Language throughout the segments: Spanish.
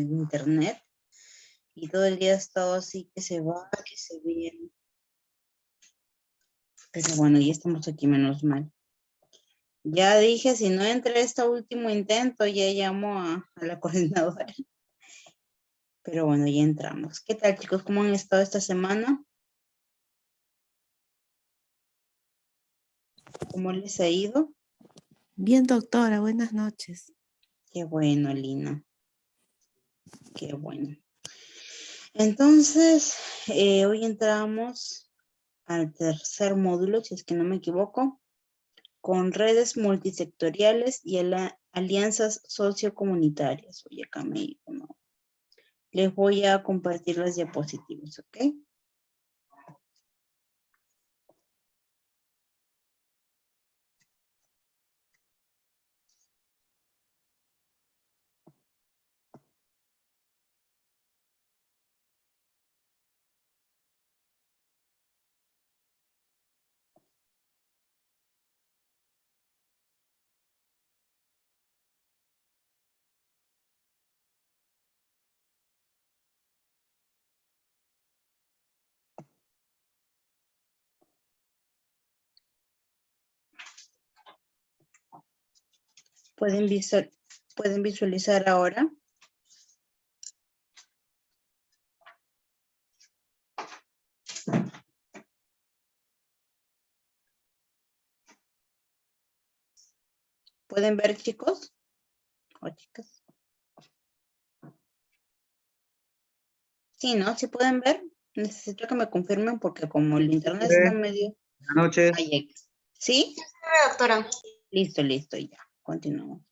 internet y todo el día ha estado así que se va, que se viene. Pero bueno, ya estamos aquí, menos mal. Ya dije, si no entra este último intento, ya llamo a la coordinadora. Pero bueno, ya entramos. ¿Qué tal, chicos? ¿Cómo han estado esta semana? ¿Cómo les ha ido? Bien, doctora, buenas noches. Qué bueno, Lina. Qué bueno. Entonces, hoy entramos al tercer módulo, si es que no me equivoco, con redes multisectoriales y alianzas sociocomunitarias. Oye, acá me dijo, ¿no? Les voy a compartir las diapositivas, ¿ok? ¿Pueden visualizar ahora? ¿Pueden ver, chicos? ¿O chicas? Sí, ¿no? ¿Sí pueden ver? Necesito que me confirmen porque como el internet está medio... Buenas noches. Ahí. ¿Sí? Sí, doctora. Listo, listo, ya. Continuamos.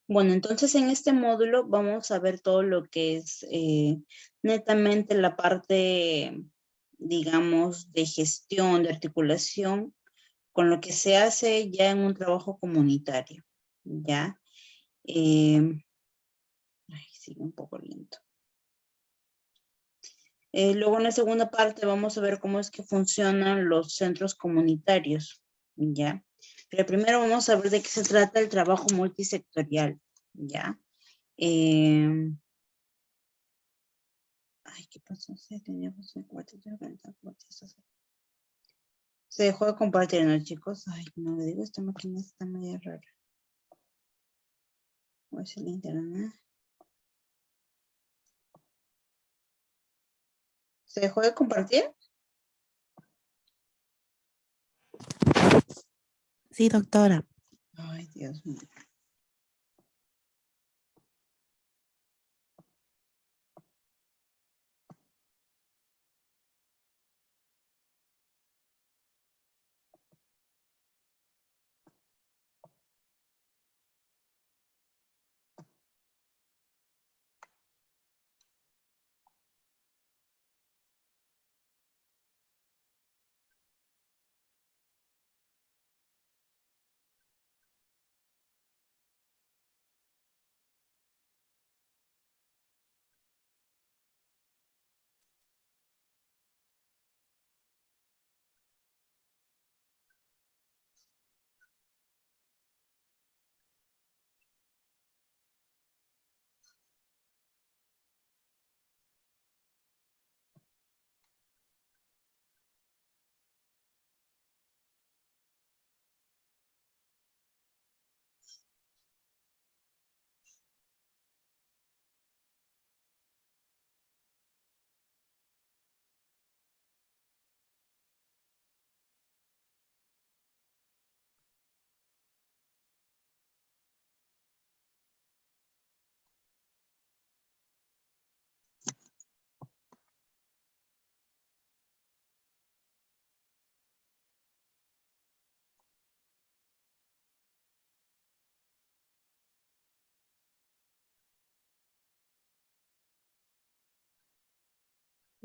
Bueno, entonces en este módulo vamos a ver todo lo que es netamente la parte, digamos, de gestión, de articulación, con lo que se hace ya en un trabajo comunitario, ¿ya? Sigue un poco lento. Luego en la segunda parte vamos a ver cómo es que funcionan los centros comunitarios, ¿ya? Pero primero vamos a ver de qué se trata el trabajo multisectorial, ¿ya? ¿Qué pasó? Se dejó de compartir, ¿no, chicos? Ay, no le digo, esta máquina está medio rara. Voy a hacer el internet. ¿Se dejó de compartir? Sí, doctora. Ay, Dios mío.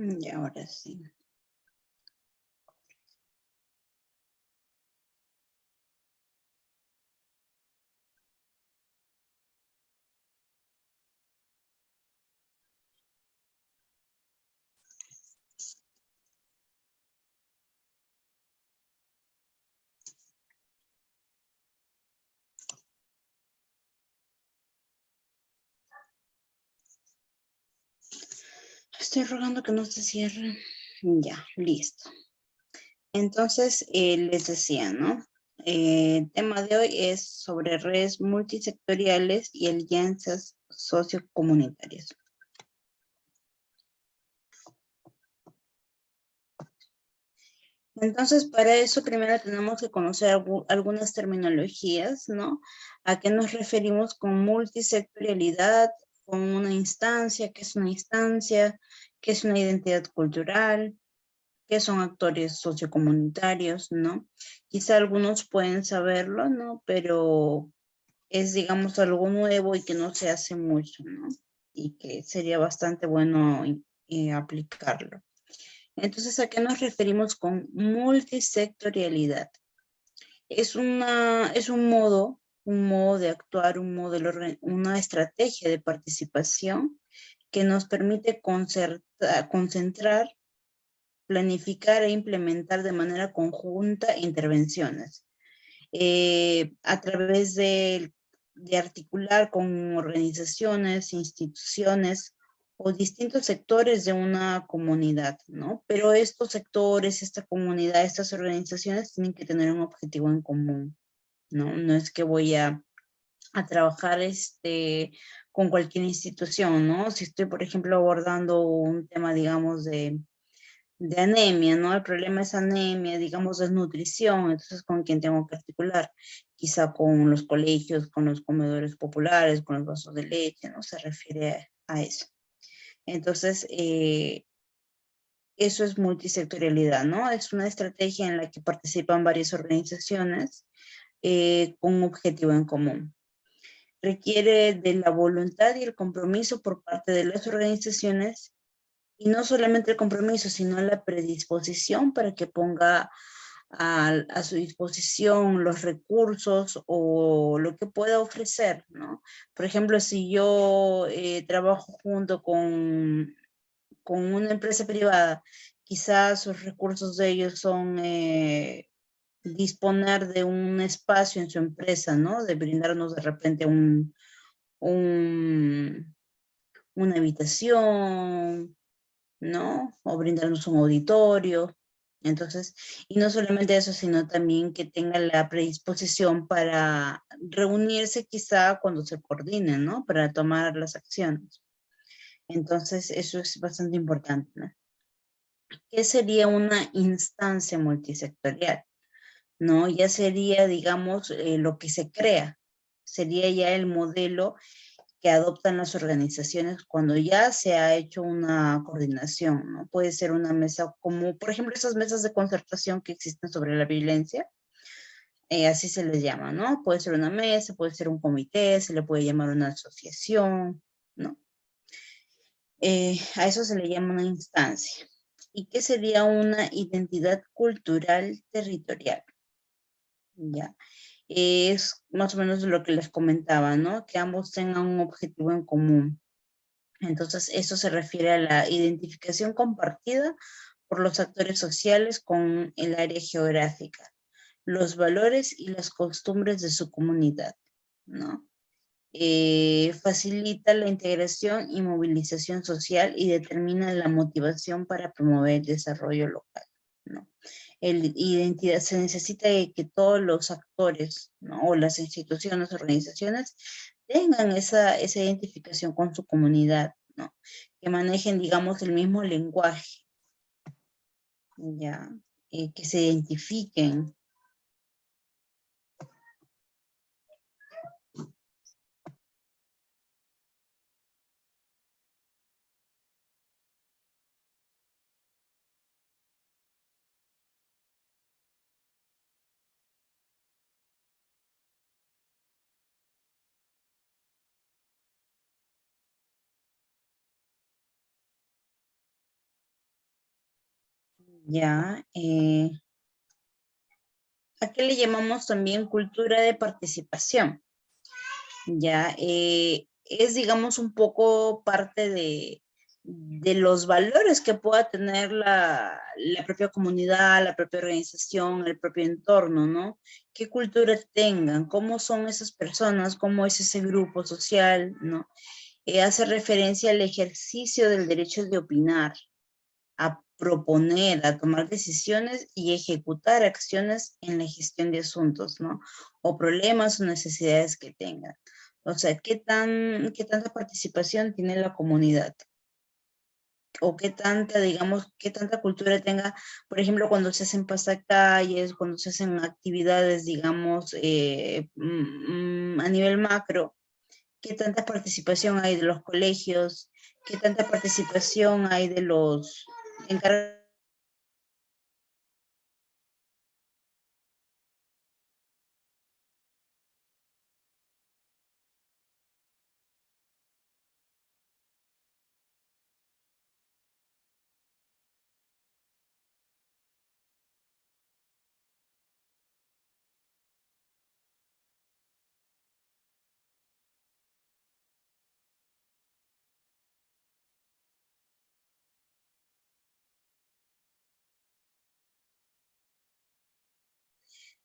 Y ahora sí. Estoy rogando que no se cierre. Ya, listo. Entonces, les decía, ¿no? El tema de hoy es sobre redes multisectoriales y alianzas sociocomunitarias. Entonces, para eso primero tenemos que conocer algunas terminologías, ¿no? ¿A qué nos referimos con multisectorialidad, con una instancia? ¿Qué es una instancia? ¿Qué es una identidad cultural? ¿Qué son actores sociocomunitarios, no? Quizá algunos pueden saberlo, ¿no? Pero es, digamos, algo nuevo y que no se hace mucho, ¿no? Y que sería bastante bueno aplicarlo. Entonces, ¿a qué nos referimos con multisectorialidad? Es un modo de actuar, una estrategia de participación que nos permite concentrar, planificar e implementar de manera conjunta intervenciones a través de articular con organizaciones, instituciones o distintos sectores de una comunidad, ¿no? Pero estos sectores, esta comunidad, estas organizaciones tienen que tener un objetivo en común, ¿no? No es que voy a trabajar con cualquier institución, ¿no? Si estoy, por ejemplo, abordando un tema, digamos, de anemia, ¿no? El problema es anemia, digamos, desnutrición, entonces ¿con quién tengo que articular? Quizá con los colegios, con los comedores populares, con los vasos de leche, ¿no? Se refiere a eso. Entonces, eso es multisectorialidad, ¿no? Es una estrategia en la que participan varias organizaciones con un objetivo en común. Requiere de la voluntad y el compromiso por parte de las organizaciones y no solamente el compromiso, sino la predisposición para que ponga a su disposición los recursos o lo que pueda ofrecer, ¿no? Por ejemplo, si yo trabajo junto con una empresa privada, quizás sus recursos de ellos son disponer de un espacio en su empresa, ¿no? De brindarnos de repente una habitación, ¿no? O brindarnos un auditorio. Entonces, y no solamente eso, sino también que tenga la predisposición para reunirse quizá cuando se coordinen, ¿no? Para tomar las acciones. Entonces, eso es bastante importante, ¿no? ¿Qué sería una instancia multisectorial? ¿No? Ya sería, digamos, lo que se crea. Sería ya el modelo que adoptan las organizaciones cuando ya se ha hecho una coordinación, ¿no? Puede ser una mesa como, por ejemplo, esas mesas de concertación que existen sobre la violencia, así se les llama, ¿no? Puede ser una mesa, puede ser un comité, se le puede llamar una asociación, ¿no? A eso se le llama una instancia. ¿Y qué sería una identidad cultural territorial? ¿Ya? Es más o menos lo que les comentaba, ¿no? Que ambos tengan un objetivo en común. Entonces, eso se refiere a la identificación compartida por los actores sociales con el área geográfica, los valores y las costumbres de su comunidad, ¿no? Facilita la integración y movilización social y determina la motivación para promover el desarrollo local, ¿no? Identidad, se necesita de que todos los actores, ¿no? O las instituciones, organizaciones, tengan esa identificación con su comunidad, ¿no? Que manejen, digamos, el mismo lenguaje, ¿ya? Que se identifiquen. ¿Ya? ¿A qué le llamamos también cultura de participación? ¿Ya? Es, digamos, un poco parte de los valores que pueda tener la propia comunidad, la propia organización, el propio entorno, ¿no? ¿Qué cultura tengan? ¿Cómo son esas personas? ¿Cómo es ese grupo social? ¿No? hace referencia al ejercicio del derecho de opinar, a proponer, a tomar decisiones y ejecutar acciones en la gestión de asuntos, ¿no? O problemas o necesidades que tengan. O sea, qué tanta participación tiene la comunidad? O qué tanta, digamos, qué tanta cultura tenga, por ejemplo, cuando se hacen pasacalles, cuando se hacen actividades, digamos, a nivel macro, qué tanta participación hay de los colegios, qué tanta participación hay de los encargados.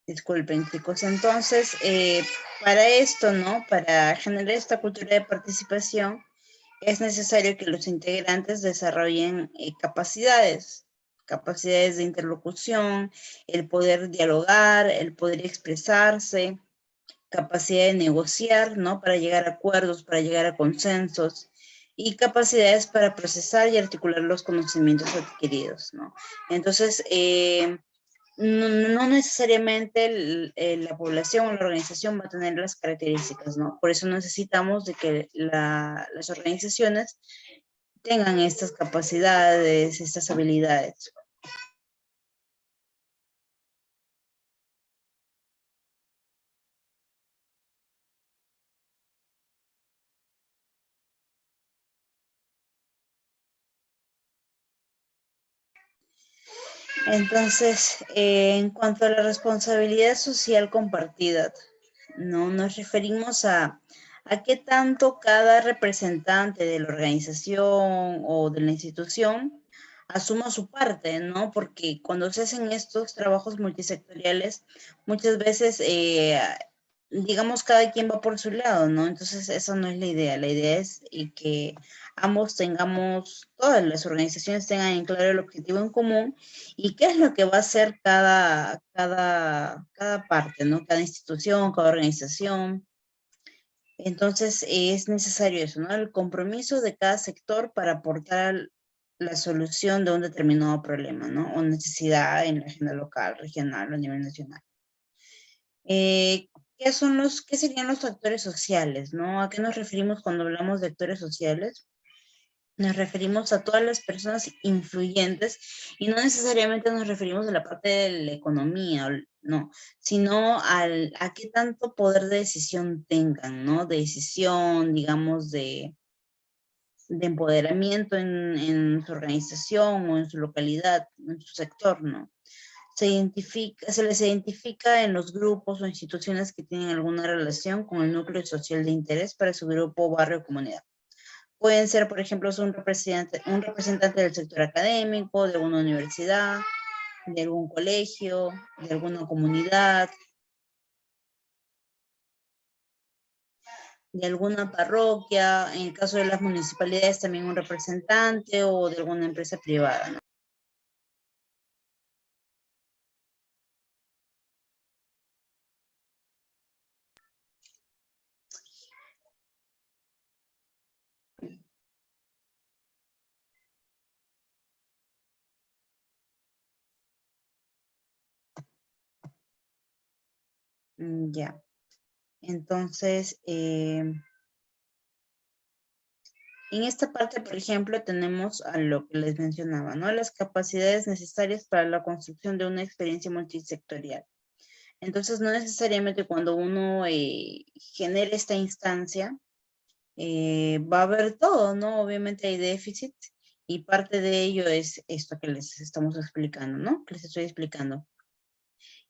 Disculpen, chicos. Entonces, para esto, ¿no? Para generar esta cultura de participación, es necesario que los integrantes desarrollen capacidades de interlocución, el poder dialogar, el poder expresarse, capacidad de negociar, ¿no? Para llegar a acuerdos, para llegar a consensos y capacidades para procesar y articular los conocimientos adquiridos, ¿no? Entonces, no necesariamente la población o la organización va a tener las características, ¿no? Por eso necesitamos de que las organizaciones tengan estas capacidades, estas habilidades. Entonces, en cuanto a la responsabilidad social compartida, ¿no? Nos referimos a qué tanto cada representante de la organización o de la institución asuma su parte, ¿no? Porque cuando se hacen estos trabajos multisectoriales, muchas veces, digamos, cada quien va por su lado, ¿no? Entonces, esa no es la idea. La idea es que ambos tengamos, todas las organizaciones tengan en claro el objetivo en común y qué es lo que va a hacer cada parte, ¿no? Cada institución, cada organización. Entonces, es necesario eso, ¿no? El compromiso de cada sector para aportar la solución de un determinado problema, ¿no? O necesidad en la agenda local, regional o a nivel nacional. Eh, ¿Qué serían los actores sociales, ¿no? ¿A qué nos referimos cuando hablamos de actores sociales? Nos referimos a todas las personas influyentes y no necesariamente nos referimos a la parte de la economía, no, sino a qué tanto poder de decisión tengan, ¿no? De decisión, digamos, de empoderamiento en su organización o en su localidad, en su sector, ¿no? Se les identifica en los grupos o instituciones que tienen alguna relación con el núcleo social de interés para su grupo, barrio o comunidad. Pueden ser, por ejemplo, un representante del sector académico, de alguna universidad, de algún colegio, de alguna comunidad, de alguna parroquia, en el caso de las municipalidades también un representante o de alguna empresa privada, ¿no? Ya. Entonces, en esta parte, por ejemplo, tenemos a lo que les mencionaba, ¿no? Las capacidades necesarias para la construcción de una experiencia multisectorial. Entonces, no necesariamente cuando uno genera esta instancia, va a haber todo, ¿no? Obviamente hay déficit y parte de ello es esto que les estamos explicando, ¿no? Que les estoy explicando.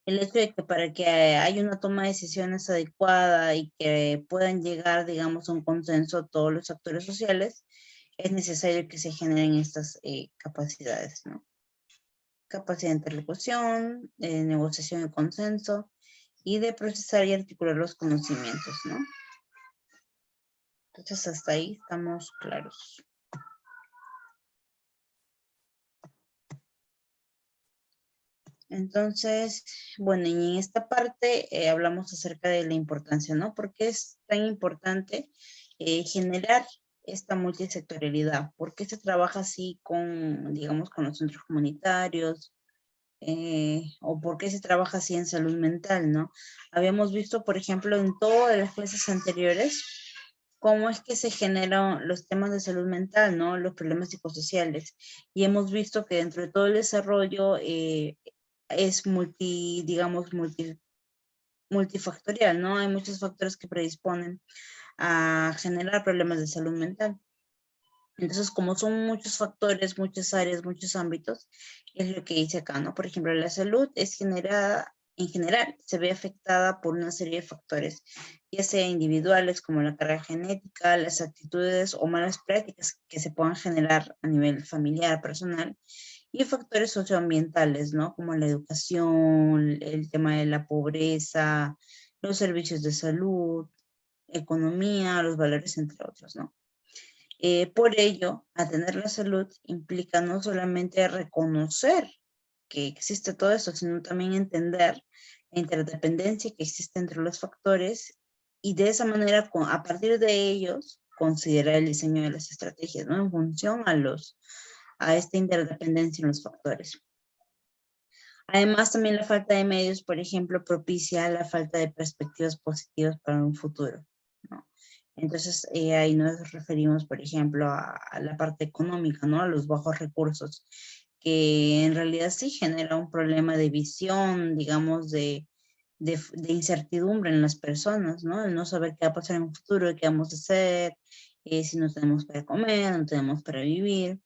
El hecho de que para que haya una toma de decisiones adecuada y que puedan llegar, digamos, a un consenso todos los actores sociales, es necesario que se generen estas capacidades, ¿no? Capacidad de interlocución, de negociación y consenso, y de procesar y articular los conocimientos, ¿no? Entonces, hasta ahí estamos claros. Entonces, bueno, y en esta parte hablamos acerca de la importancia, ¿no? ¿Por qué es tan importante generar esta multisectorialidad? ¿Por qué se trabaja así con, digamos, con los centros comunitarios? ¿O por qué se trabaja así en salud mental, no? Habíamos visto, por ejemplo, en todas las clases anteriores, cómo es que se generan los temas de salud mental, ¿no? Los problemas psicosociales. Y hemos visto que dentro de todo el desarrollo es digamos, multifactorial, ¿no? Hay muchos factores que predisponen a generar problemas de salud mental. Entonces, como son muchos factores, muchas áreas, muchos ámbitos, es lo que dice acá, ¿no? Por ejemplo, la salud es generada, en general, se ve afectada por una serie de factores, ya sea individuales como la carga genética, las actitudes o malas prácticas que se puedan generar a nivel familiar, personal, y factores socioambientales, ¿no? Como la educación, el tema de la pobreza, los servicios de salud, economía, los valores, entre otros, ¿no? Por ello, atender la salud implica no solamente reconocer que existe todo esto, sino también entender la interdependencia que existe entre los factores y de esa manera, a partir de ellos, considerar el diseño de las estrategias, ¿no? En función a esta interdependencia en los factores. Además, también la falta de medios, por ejemplo, propicia la falta de perspectivas positivas para un futuro, ¿no? Entonces, ahí nos referimos, por ejemplo, a la parte económica, ¿no? A los bajos recursos, que en realidad sí genera un problema de visión, digamos, de incertidumbre en las personas, ¿no? El no saber qué va a pasar en un futuro, qué vamos a hacer, si no tenemos para comer, no tenemos para vivir.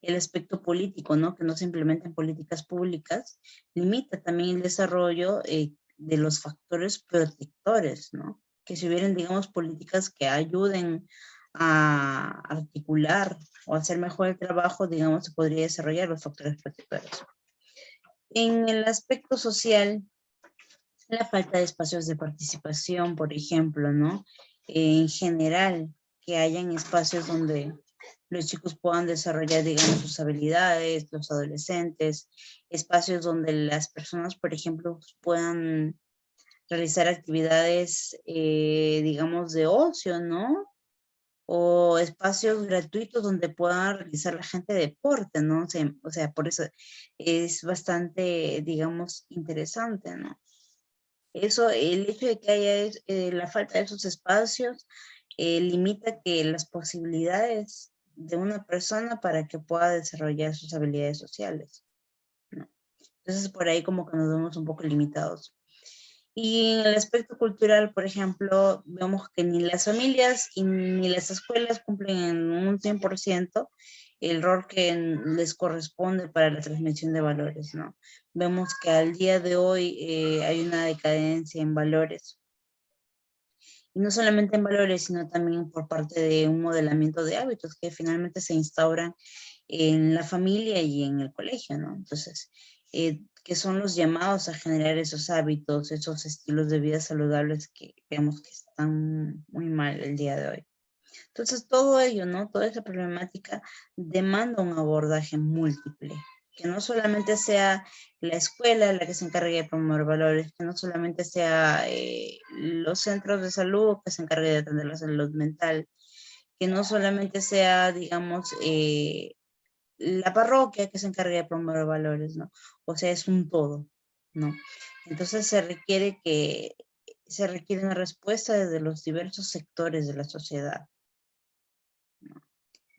El aspecto político, ¿no? Que no se implementan políticas públicas, limita también el desarrollo de los factores protectores, ¿no? Que si hubieran, digamos, políticas que ayuden a articular o hacer mejor el trabajo, digamos, se podría desarrollar los factores protectores. En el aspecto social, la falta de espacios de participación, por ejemplo, ¿no? En general, que hayan espacios donde los chicos puedan desarrollar, digamos, sus habilidades, los adolescentes, espacios donde las personas, por ejemplo, puedan realizar actividades, digamos, de ocio, ¿no? O espacios gratuitos donde puedan realizar la gente deporte, ¿no? O sea, por eso es bastante, digamos, interesante, ¿no? Eso, el hecho de que haya la falta de esos espacios limita que las posibilidades de una persona para que pueda desarrollar sus habilidades sociales, ¿no? Entonces, por ahí como que nos vemos un poco limitados. Y en el aspecto cultural, por ejemplo, vemos que ni las familias y ni las escuelas cumplen en un 100% el rol que les corresponde para la transmisión de valores, ¿no? Vemos que al día de hoy hay una decadencia en valores. Y no solamente en valores, sino también por parte de un modelamiento de hábitos que finalmente se instauran en la familia y en el colegio, ¿no? Entonces, que son los llamados a generar esos hábitos, esos estilos de vida saludables que vemos que están muy mal el día de hoy. Entonces, todo ello, ¿no? Toda esa problemática demanda un abordaje múltiple, que no solamente sea la escuela la que se encargue de promover valores, que no solamente sea los centros de salud que se encargue de atender la salud mental, que no solamente sea, digamos, la parroquia que se encargue de promover valores, ¿no? O sea, es un todo, ¿no? Entonces se requiere una respuesta desde los diversos sectores de la sociedad.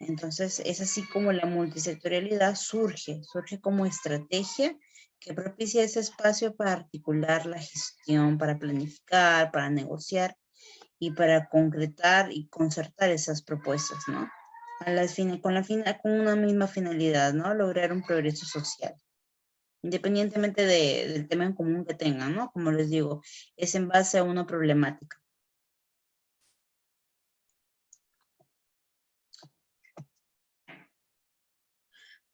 Entonces, es así como la multisectorialidad surge como estrategia que propicia ese espacio para articular la gestión, para planificar, para negociar y para concretar y concertar esas propuestas, ¿no? Con una misma finalidad, ¿no? Lograr un progreso social, independientemente del tema en común que tengan, ¿no? Como les digo, es en base a una problemática.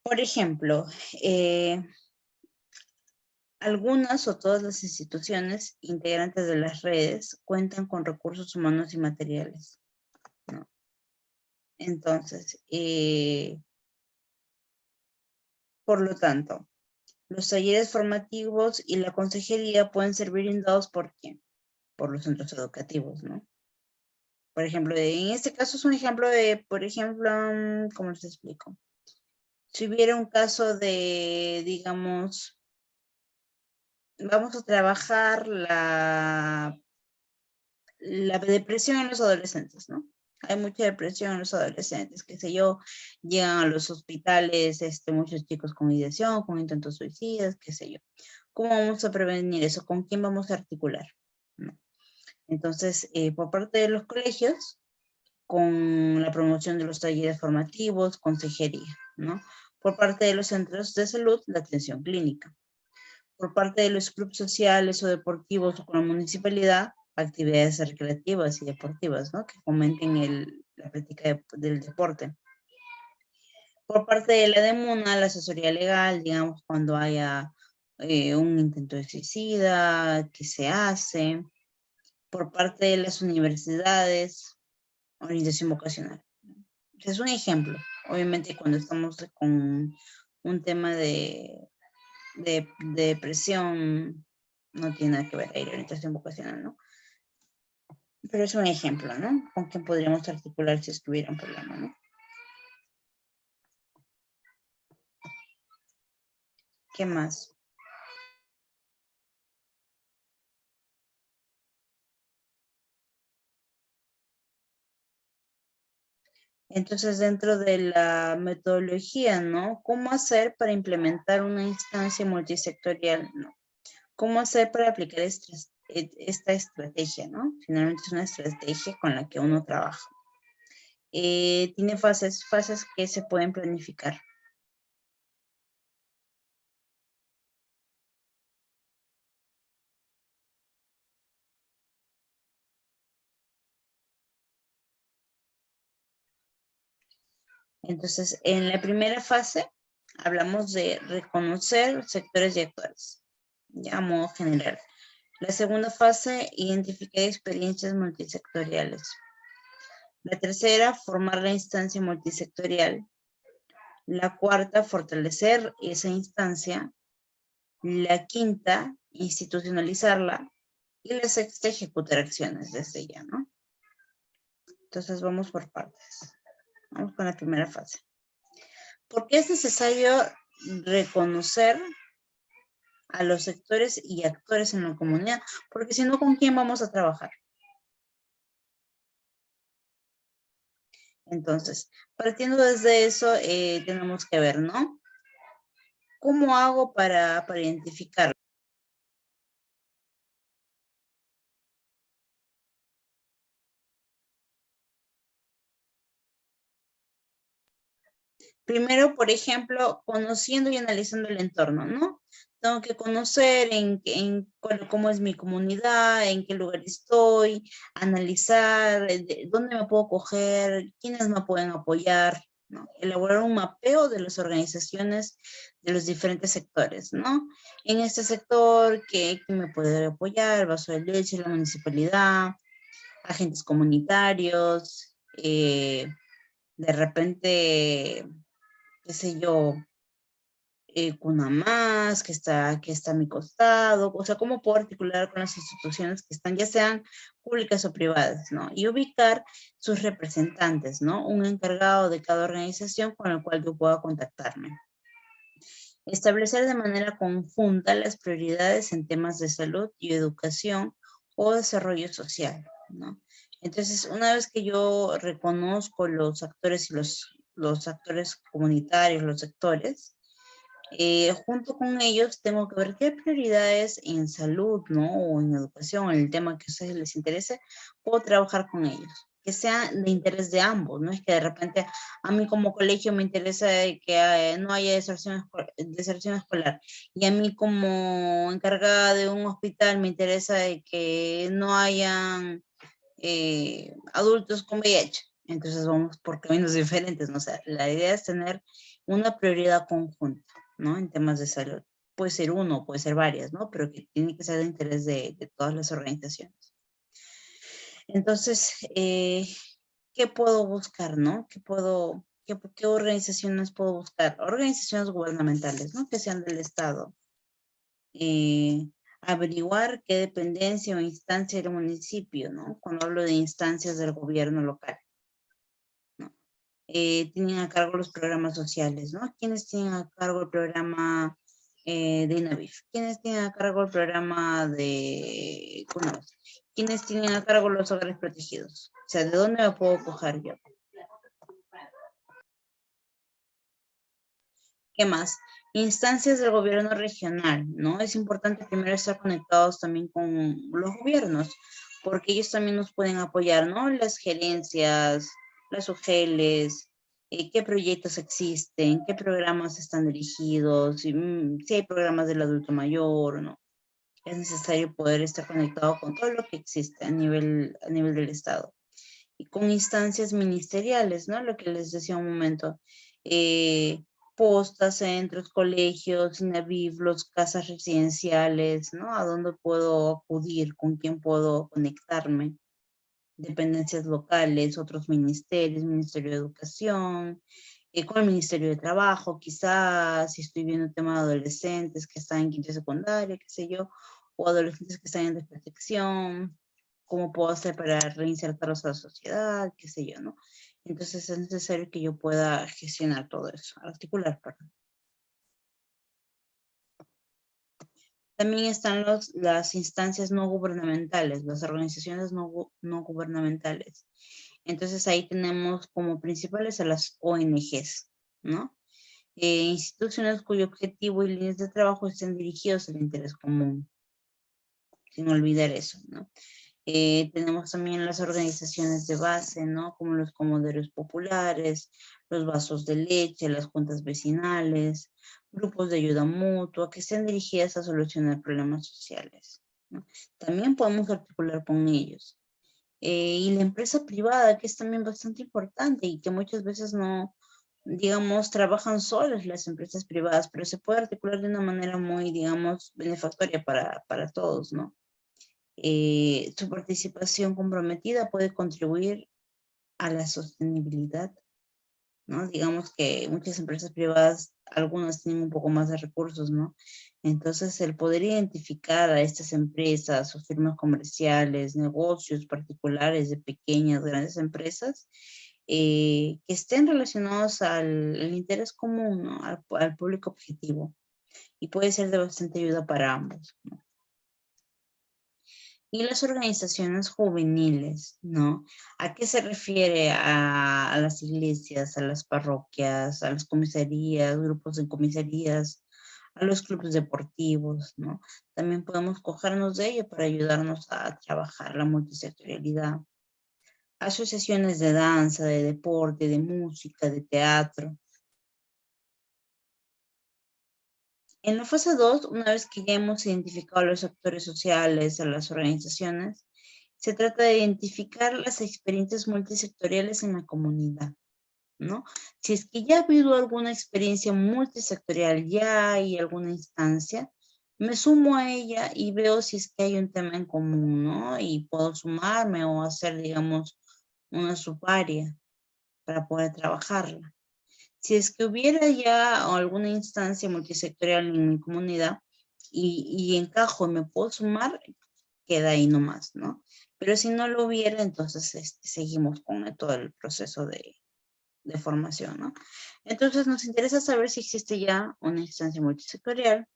Por ejemplo, algunas o todas las instituciones integrantes de las redes cuentan con recursos humanos y materiales, ¿no? Entonces, por lo tanto, los talleres formativos y la consejería pueden ser brindados ¿por quién? Por los centros educativos, ¿no? Por ejemplo, en este caso es un ejemplo de, por ejemplo, ¿cómo les explico? Si hubiera un caso de, digamos, vamos a trabajar la depresión en los adolescentes, ¿no? Hay mucha depresión en los adolescentes, qué sé yo, llegan a los hospitales, muchos chicos con ideación, con intentos suicidas, qué sé yo. ¿Cómo vamos a prevenir eso? ¿Con quién vamos a articular? ¿No? Entonces, por parte de los colegios, con la promoción de los talleres formativos, consejería, ¿no? Por parte de los centros de salud, la atención clínica. Por parte de los clubes sociales o deportivos o con la municipalidad, actividades recreativas y deportivas, ¿no? Que fomenten la práctica del deporte. Por parte de la DEMUNA, la asesoría legal, digamos, cuando haya un intento de suicida, que se hace. Por parte de las universidades, orientación vocacional. Es un ejemplo. Obviamente cuando estamos con un tema de depresión, no tiene nada que ver ahí la orientación vocacional, ¿no? Pero es un ejemplo, ¿no? Con qué podríamos articular si estuviera un problema, ¿no? ¿Qué más? Entonces, dentro de la metodología, ¿no? ¿Cómo hacer para implementar una instancia multisectorial, ¿no? ¿Cómo hacer para aplicar esta estrategia, ¿no? Finalmente es una estrategia con la que uno trabaja. Tiene fases que se pueden planificar. Entonces, en la primera fase, hablamos de reconocer sectores y actores, ya a modo general. La segunda fase, identificar experiencias multisectoriales. La tercera, formar la instancia multisectorial. La cuarta, fortalecer esa instancia. La quinta, institucionalizarla. Y la sexta, ejecutar acciones desde ya, ¿no? Entonces, vamos por partes. Vamos con la primera fase. ¿Por qué es necesario reconocer a los sectores y actores en la comunidad? Porque si no, ¿con quién vamos a trabajar? Entonces, partiendo desde eso, tenemos que ver, ¿no? ¿Cómo hago para identificarlo? Primero, por ejemplo, conociendo y analizando el entorno, ¿no? Tengo que conocer cómo es mi comunidad, en qué lugar estoy, analizar dónde me puedo coger, quiénes me pueden apoyar, ¿no? Elaborar un mapeo de las organizaciones de los diferentes sectores, ¿no? En este sector, ¿quién me puede apoyar? Vaso de Leche, la municipalidad, agentes comunitarios, de repente qué sé yo, Cunamás, que está a mi costado, o sea, cómo puedo articular con las instituciones que están, ya sean públicas o privadas, ¿no? Y ubicar sus representantes, ¿no? Un encargado de cada organización con el cual yo pueda contactarme. Establecer de manera conjunta las prioridades en temas de salud y educación o desarrollo social, ¿no? Entonces, una vez que yo reconozco los actores y los actores comunitarios, los sectores, junto con ellos tengo que ver qué prioridades en salud, ¿no? O en educación, en el tema que a ustedes les interese, puedo trabajar con ellos. Que sea de interés de ambos, no es que de repente a mí como colegio me interesa que no haya deserción escolar y a mí como encargada de un hospital me interesa de que no hayan adultos con VIH. Entonces vamos por caminos diferentes, ¿no? O sea, la idea es tener una prioridad conjunta, ¿no? En temas de salud. Puede ser uno, puede ser varias, ¿no? Pero que tiene que ser de interés de todas las organizaciones. Entonces, ¿qué ¿qué puedo buscar, no? ¿Qué organizaciones puedo buscar? Organizaciones gubernamentales, ¿no? Que sean del Estado. Averiguar qué dependencia o instancia del municipio, ¿no? Cuando hablo de instancias del gobierno local, ¿no? Tienen a cargo los programas sociales, ¿no? ¿Quiénes tienen a cargo el programa de INAVIF? ¿Quiénes tienen a cargo el programa de CUNAVIF? ¿Quiénes tienen a cargo los hogares protegidos? O sea, ¿de dónde me puedo coger yo? ¿Qué más? Instancias del gobierno regional, ¿no? Es importante primero estar conectados también con los gobiernos, porque ellos también nos pueden apoyar, ¿no? Las gerencias, las UGELs, qué proyectos existen, qué programas están dirigidos, si hay programas del adulto mayor, ¿no? Es necesario poder estar conectado con todo lo que existe a nivel del Estado. Y con instancias ministeriales, ¿no? Lo que les decía un momento. Postas, centros, colegios, INAVIF, casas residenciales, ¿no? ¿A dónde puedo acudir? ¿Con quién puedo conectarme? Dependencias locales, otros ministerios, Ministerio de Educación, con el Ministerio de Trabajo, quizás, si estoy viendo el tema de adolescentes que están en quinto y secundaria, qué sé yo, o adolescentes que están en desprotección, cómo puedo hacer para reinsertarlos a la sociedad, qué sé yo, ¿no? Entonces es necesario que yo pueda gestionar todo eso, articular, perdón. También están las instancias no gubernamentales, las organizaciones no gubernamentales. Entonces ahí tenemos como principales a las ONGs, ¿no? Instituciones cuyo objetivo y líneas de trabajo estén dirigidos al interés común, sin olvidar eso, ¿no? Tenemos también las organizaciones de base, ¿no? Como los comedores populares, los vasos de leche, las juntas vecinales, grupos de ayuda mutua que estén dirigidas a solucionar problemas sociales, ¿no? También podemos articular con ellos. Y la empresa privada, que es también bastante importante y que muchas veces no, digamos, trabajan solas las empresas privadas, pero se puede articular de una manera muy, digamos, benefactoria para todos, ¿no? Su participación comprometida puede contribuir a la sostenibilidad, ¿no? Digamos que muchas empresas privadas, algunas tienen un poco más de recursos, ¿no? Entonces, el poder identificar a estas empresas o firmas comerciales, negocios particulares de pequeñas, grandes empresas, que estén relacionados al interés común, ¿no? Al público objetivo. Y puede ser de bastante ayuda para ambos, ¿no? Y las organizaciones juveniles, ¿no? ¿A qué se refiere? A las iglesias, a las parroquias, a las comisarías, grupos de comisarías, a los clubes deportivos, ¿no? También podemos cogernos de ello para ayudarnos a trabajar la multisectorialidad. Asociaciones de danza, de deporte, de música, de teatro. En la fase 2, una vez que ya hemos identificado a los actores sociales, a las organizaciones, se trata de identificar las experiencias multisectoriales en la comunidad, ¿no? Si es que ya ha habido alguna experiencia multisectorial, ya hay alguna instancia, me sumo a ella y veo si es que hay un tema en común, ¿no? Y puedo sumarme o hacer, digamos, una subárea para poder trabajarla. Si es que hubiera ya alguna instancia multisectorial en mi comunidad y encajo y me puedo sumar, queda ahí nomás, ¿no? Pero si no lo hubiera, entonces seguimos con todo el proceso de formación, ¿no? Entonces nos interesa saber si existe ya una instancia multisectorial.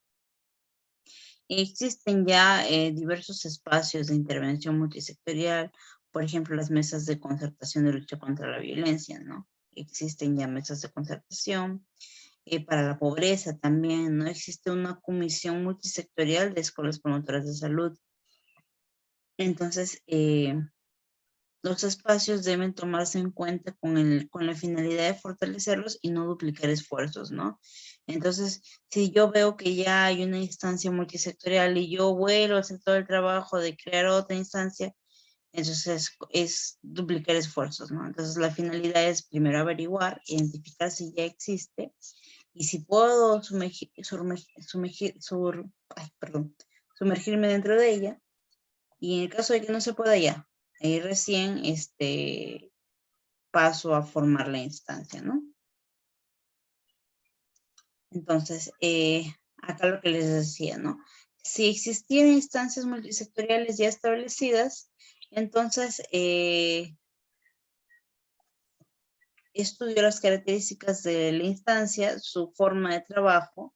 Existen ya diversos espacios de intervención multisectorial, por ejemplo, las mesas de concertación de lucha contra la violencia, ¿no? Existen ya mesas de concertación. Para la pobreza también, ¿no? Existe una comisión multisectorial de escuelas promotoras de salud. Entonces, los espacios deben tomarse en cuenta con la finalidad de fortalecerlos y no duplicar esfuerzos, ¿no? Entonces, si yo veo que ya hay una instancia multisectorial y yo vuelvo a hacer todo el trabajo de crear otra instancia, entonces es duplicar esfuerzos, ¿no? Entonces, la finalidad es primero averiguar, identificar si ya existe y si puedo sumergirme dentro de ella. Y en el caso de que no se pueda ya, ahí recién paso a formar la instancia, ¿no? Entonces, acá lo que les decía, ¿no? Si existían instancias multisectoriales ya establecidas, entonces estudio las características de la instancia, su forma de trabajo,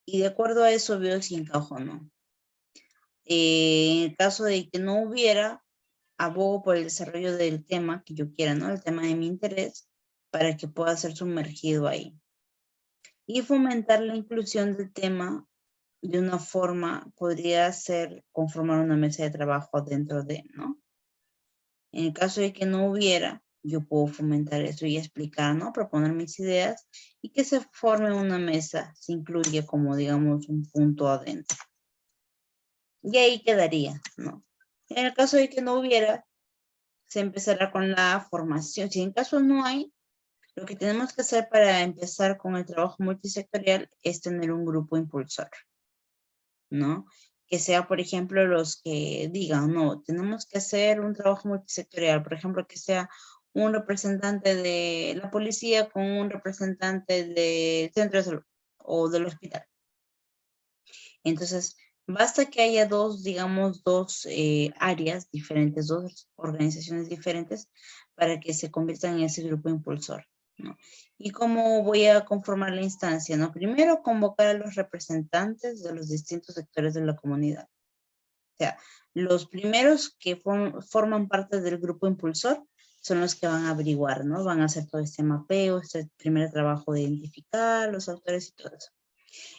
y de acuerdo a eso veo si encajo o no. En el caso de que no hubiera, abogo por el desarrollo del tema que yo quiera, ¿no? El tema de mi interés, para que pueda ser sumergido ahí. Y fomentar la inclusión del tema de una forma, podría ser conformar una mesa de trabajo dentro de, ¿no? En el caso de que no hubiera, yo puedo fomentar eso y explicar, ¿no? Proponer mis ideas y que se forme una mesa, se incluye como, digamos, un punto adentro. Y ahí quedaría, ¿no? En el caso de que no hubiera, se empezará con la formación. Si en caso no hay, lo que tenemos que hacer para empezar con el trabajo multisectorial es tener un grupo impulsor, ¿no? Que sea, por ejemplo, los que digan, no, tenemos que hacer un trabajo multisectorial, por ejemplo, que sea un representante de la policía con un representante del centro de salud o del hospital. Entonces, basta que haya dos, digamos, dos áreas diferentes, dos organizaciones diferentes para que se conviertan en ese grupo impulsor, ¿no? ¿Y cómo voy a conformar la instancia, no? Primero, convocar a los representantes de los distintos sectores de la comunidad. O sea, los primeros que forman parte del grupo impulsor son los que van a averiguar, ¿no? Van a hacer todo este mapeo, este primer trabajo de identificar los autores y todo eso.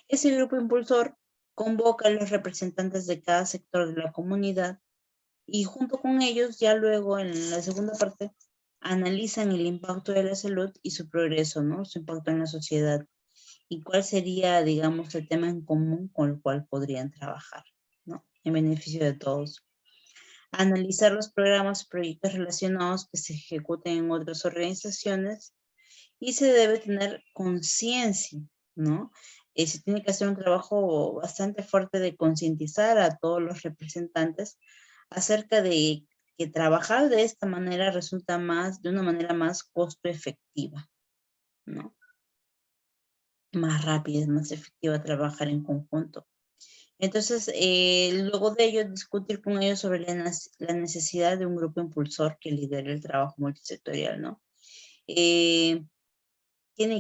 Ese grupo impulsor convoca a los representantes de cada sector de la comunidad y junto con ellos ya luego en la segunda parte analizan el impacto de la salud y su progreso, ¿no? Su impacto en la sociedad y cuál sería, digamos, el tema en común con el cual podrían trabajar, ¿no? En beneficio de todos. Analizar los programas, proyectos relacionados que se ejecuten en otras organizaciones y se debe tener conciencia, ¿no? Se tiene que hacer un trabajo bastante fuerte de concientizar a todos los representantes acerca de que trabajar de esta manera resulta más, de una manera más costo efectiva, ¿no? Más rápida, más efectiva trabajar en conjunto. Entonces, luego de ello, discutir con ellos sobre la necesidad de un grupo impulsor que lidere el trabajo multisectorial, ¿no? Tiene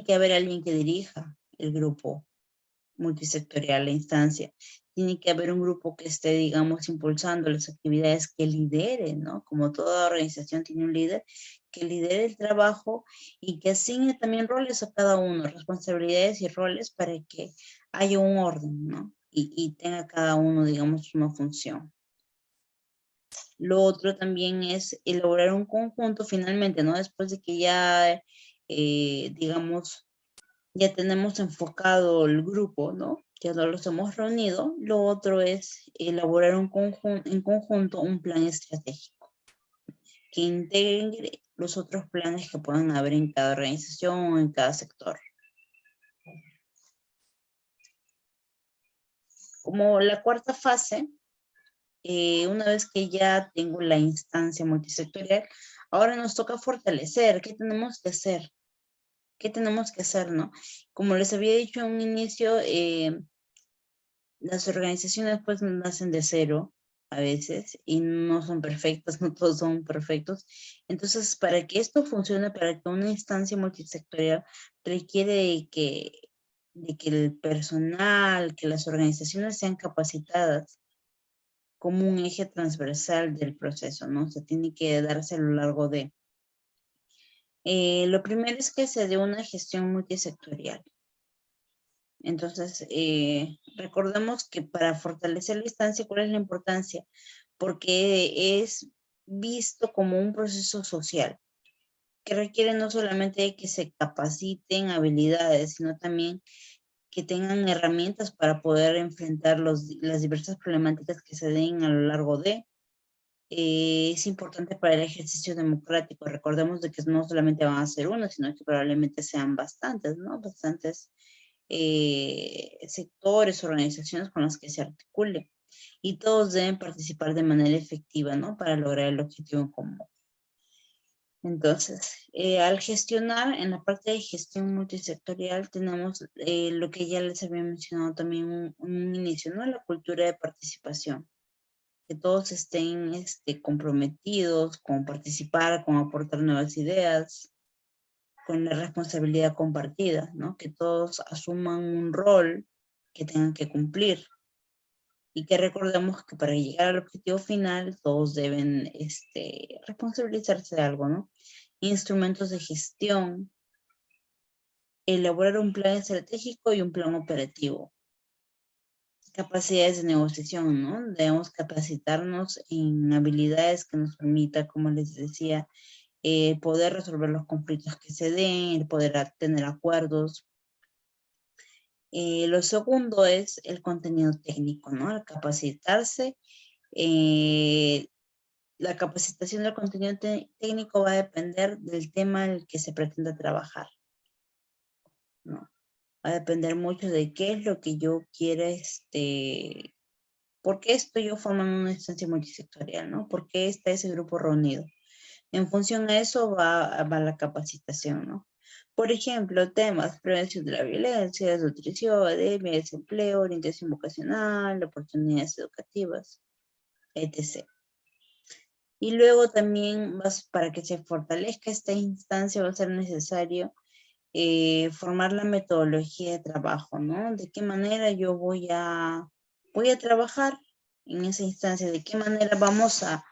que haber alguien que dirija el grupo multisectorial, la instancia. Tiene que haber un grupo que esté, digamos, impulsando las actividades, que lidere, ¿no? Como toda organización tiene un líder, que lidere el trabajo y que asigne también roles a cada uno, responsabilidades y roles para que haya un orden, ¿no? Y tenga cada uno, digamos, una función. Lo otro también es elaborar un conjunto finalmente, ¿no? Después de que ya, digamos, ya tenemos enfocado el grupo, ¿no? Ya no los hemos reunido. Lo otro es elaborar en conjunto un plan estratégico que integre los otros planes que puedan haber en cada organización o en cada sector. Como la cuarta fase, una vez que ya tengo la instancia multisectorial, ahora nos toca fortalecer. ¿Qué tenemos que hacer? ¿Qué tenemos que hacer, no? Como les había dicho en un inicio, las organizaciones pues nacen de cero a veces y no son perfectas, no todos son perfectos. Entonces, para que esto funcione, para que una instancia multisectorial requiere de que el personal, que las organizaciones sean capacitadas como un eje transversal del proceso, ¿no? O sea, tiene que darse a lo largo de... lo primero es que se dé una gestión multisectorial. Entonces, recordemos que para fortalecer la instancia, ¿cuál es la importancia? Porque es visto como un proceso social que requiere no solamente de que se capaciten habilidades, sino también que tengan herramientas para poder enfrentar las diversas problemáticas que se den a lo largo de. Es importante para el ejercicio democrático. Recordemos de que no solamente van a ser una, sino que probablemente sean bastantes, ¿no? Bastantes sectores, organizaciones con las que se articule. Y todos deben participar de manera efectiva, ¿no? Para lograr el objetivo en común. Entonces, al gestionar, en la parte de gestión multisectorial, tenemos lo que ya les había mencionado también un inicio, ¿no? La cultura de participación. Que todos estén comprometidos con participar, con aportar nuevas ideas, con la responsabilidad compartida, ¿no? Que todos asuman un rol que tengan que cumplir. Y que recordemos que para llegar al objetivo final, todos deben responsabilizarse de algo, ¿no? Instrumentos de gestión, elaborar un plan estratégico y un plan operativo. Capacidades de negociación, ¿no? Debemos capacitarnos en habilidades que nos permita, como les decía, poder resolver los conflictos que se den, el poder tener acuerdos. Lo segundo es el contenido técnico, ¿no? El capacitarse. La capacitación del contenido técnico va a depender del tema en el que se pretenda trabajar, ¿no? Va a depender mucho de qué es lo que yo quiera, por qué estoy yo formando una instancia multisectorial, ¿no? ¿Por qué está ese grupo reunido? En función a eso va la capacitación, ¿no? Por ejemplo, temas, prevención de la violencia, desnutrición, anemia, desempleo, orientación vocacional, oportunidades educativas, etc. Y luego también para que se fortalezca esta instancia va a ser necesario formar la metodología de trabajo, ¿no? De qué manera yo voy a trabajar en esa instancia, de qué manera vamos a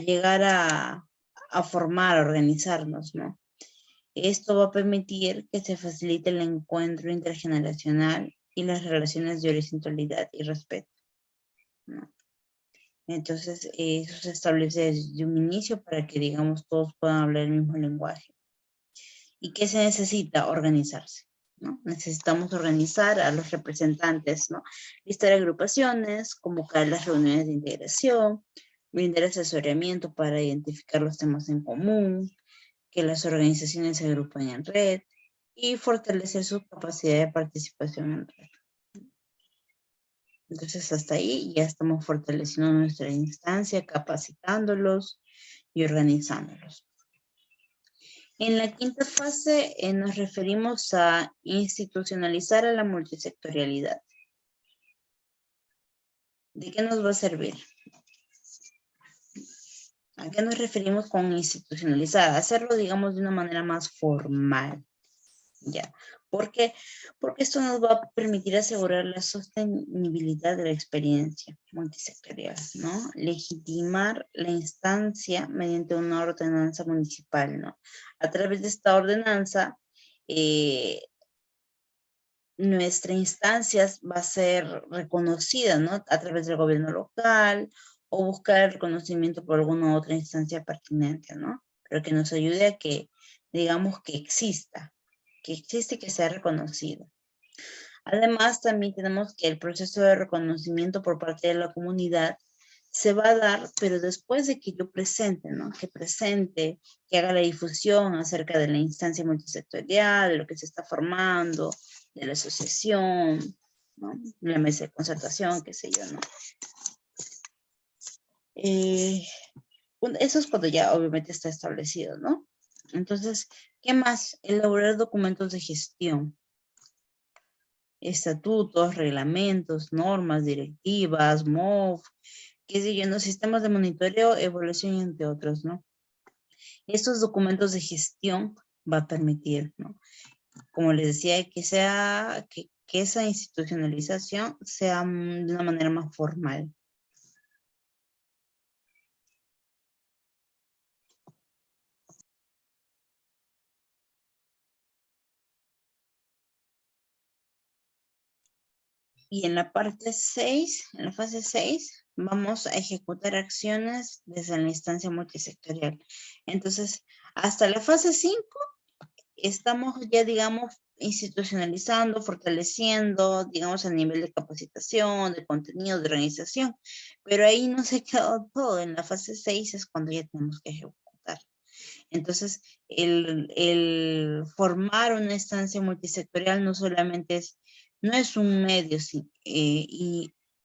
llegar a formar, a organizarnos, ¿no? Esto va a permitir que se facilite el encuentro intergeneracional y las relaciones de horizontalidad y respeto, ¿no? Entonces, eso se establece desde un inicio para que, digamos, todos puedan hablar el mismo lenguaje. ¿Y qué se necesita? Organizarse, ¿no? Necesitamos organizar a los representantes, ¿no? Listar agrupaciones, convocar las reuniones de integración, brindar asesoramiento para identificar los temas en común, que las organizaciones se agrupen en red y fortalecer su capacidad de participación en red. Entonces, hasta ahí ya estamos fortaleciendo nuestra instancia, capacitándolos y organizándolos. En la quinta fase nos referimos a institucionalizar a la multisectorialidad. ¿De qué nos va a servir? ¿A qué nos referimos con institucionalizar? Hacerlo, digamos, de una manera más formal. ¿Ya? ¿Por qué? Porque esto nos va a permitir asegurar la sostenibilidad de la experiencia multisectorial, ¿no? Legitimar la instancia mediante una ordenanza municipal, ¿no? A través de esta ordenanza, nuestra instancia va a ser reconocida, ¿no? A través del gobierno local o buscar el reconocimiento por alguna otra instancia pertinente, ¿no? Pero que nos ayude a que, digamos, que exista, que sea reconocido. Además, también tenemos que el proceso de reconocimiento por parte de la comunidad se va a dar, pero después de que yo presente, ¿no? Que presente, que haga la difusión acerca de la instancia multisectorial, de lo que se está formando, de la asociación, ¿no? La mesa de concertación, qué sé yo, ¿no? Eso es cuando ya obviamente está establecido, ¿no? Entonces, ¿qué más? Elaborar documentos de gestión. Estatutos, reglamentos, normas, directivas, MOV, qué sé yo, ¿no? Sistemas de monitoreo, evaluación, entre otros, ¿no? Estos documentos de gestión va a permitir, ¿no? Como les decía, que esa institucionalización sea de una manera más formal. Y en la parte 6, en la fase 6, vamos a ejecutar acciones desde la instancia multisectorial. Entonces, hasta la fase 5, estamos ya, digamos, institucionalizando, fortaleciendo, digamos, a nivel de capacitación, de contenido, de organización. Pero ahí no se quedó todo. En la fase 6 es cuando ya tenemos que ejecutar. Entonces, el formar una instancia multisectorial no solamente no es un medio,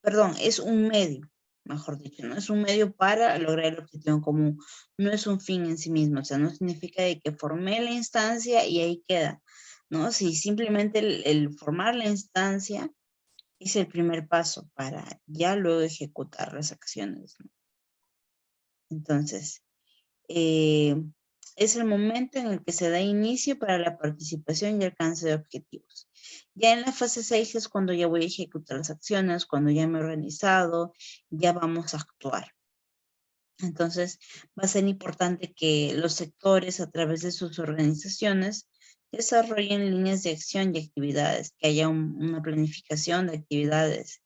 perdón, es un medio, mejor dicho, no es un medio para lograr el objetivo común, no es un fin en sí mismo, o sea, no significa de que formé la instancia y ahí queda, ¿no? Si simplemente el formar la instancia es el primer paso para ya luego ejecutar las acciones, ¿no? Entonces, es el momento en el que se da inicio para la participación y alcance de objetivos. Ya en la fase 6 es cuando ya voy a ejecutar las acciones, cuando ya me he organizado, ya vamos a actuar. Entonces, va a ser importante que los sectores, a través de sus organizaciones, desarrollen líneas de acción y actividades, que haya una planificación de actividades,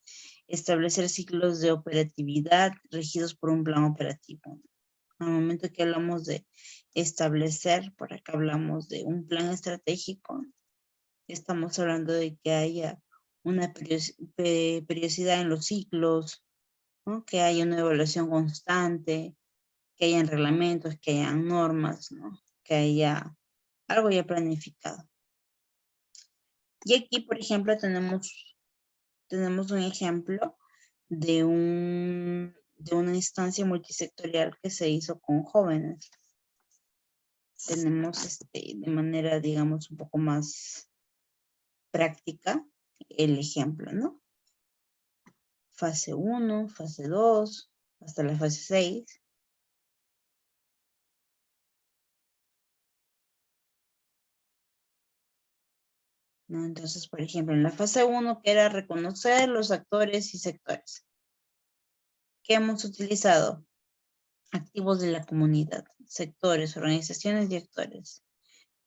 establecer ciclos de operatividad regidos por un plan operativo. Al momento que hablamos de establecer, por acá hablamos de un plan estratégico, estamos hablando de que haya una periodicidad en los ciclos, ¿no? Que haya una evaluación constante, que hayan reglamentos, que hayan normas, ¿no? Que haya algo ya planificado. Y aquí, por ejemplo, tenemos un ejemplo de una instancia multisectorial que se hizo con jóvenes. Tenemos de manera, digamos, un poco más práctica el ejemplo, ¿no? Fase 1, fase 2, hasta la fase 6. ¿No? Entonces, por ejemplo, en la fase 1, que era reconocer los actores y sectores. ¿Qué hemos utilizado? Activos de la comunidad, sectores, organizaciones y actores.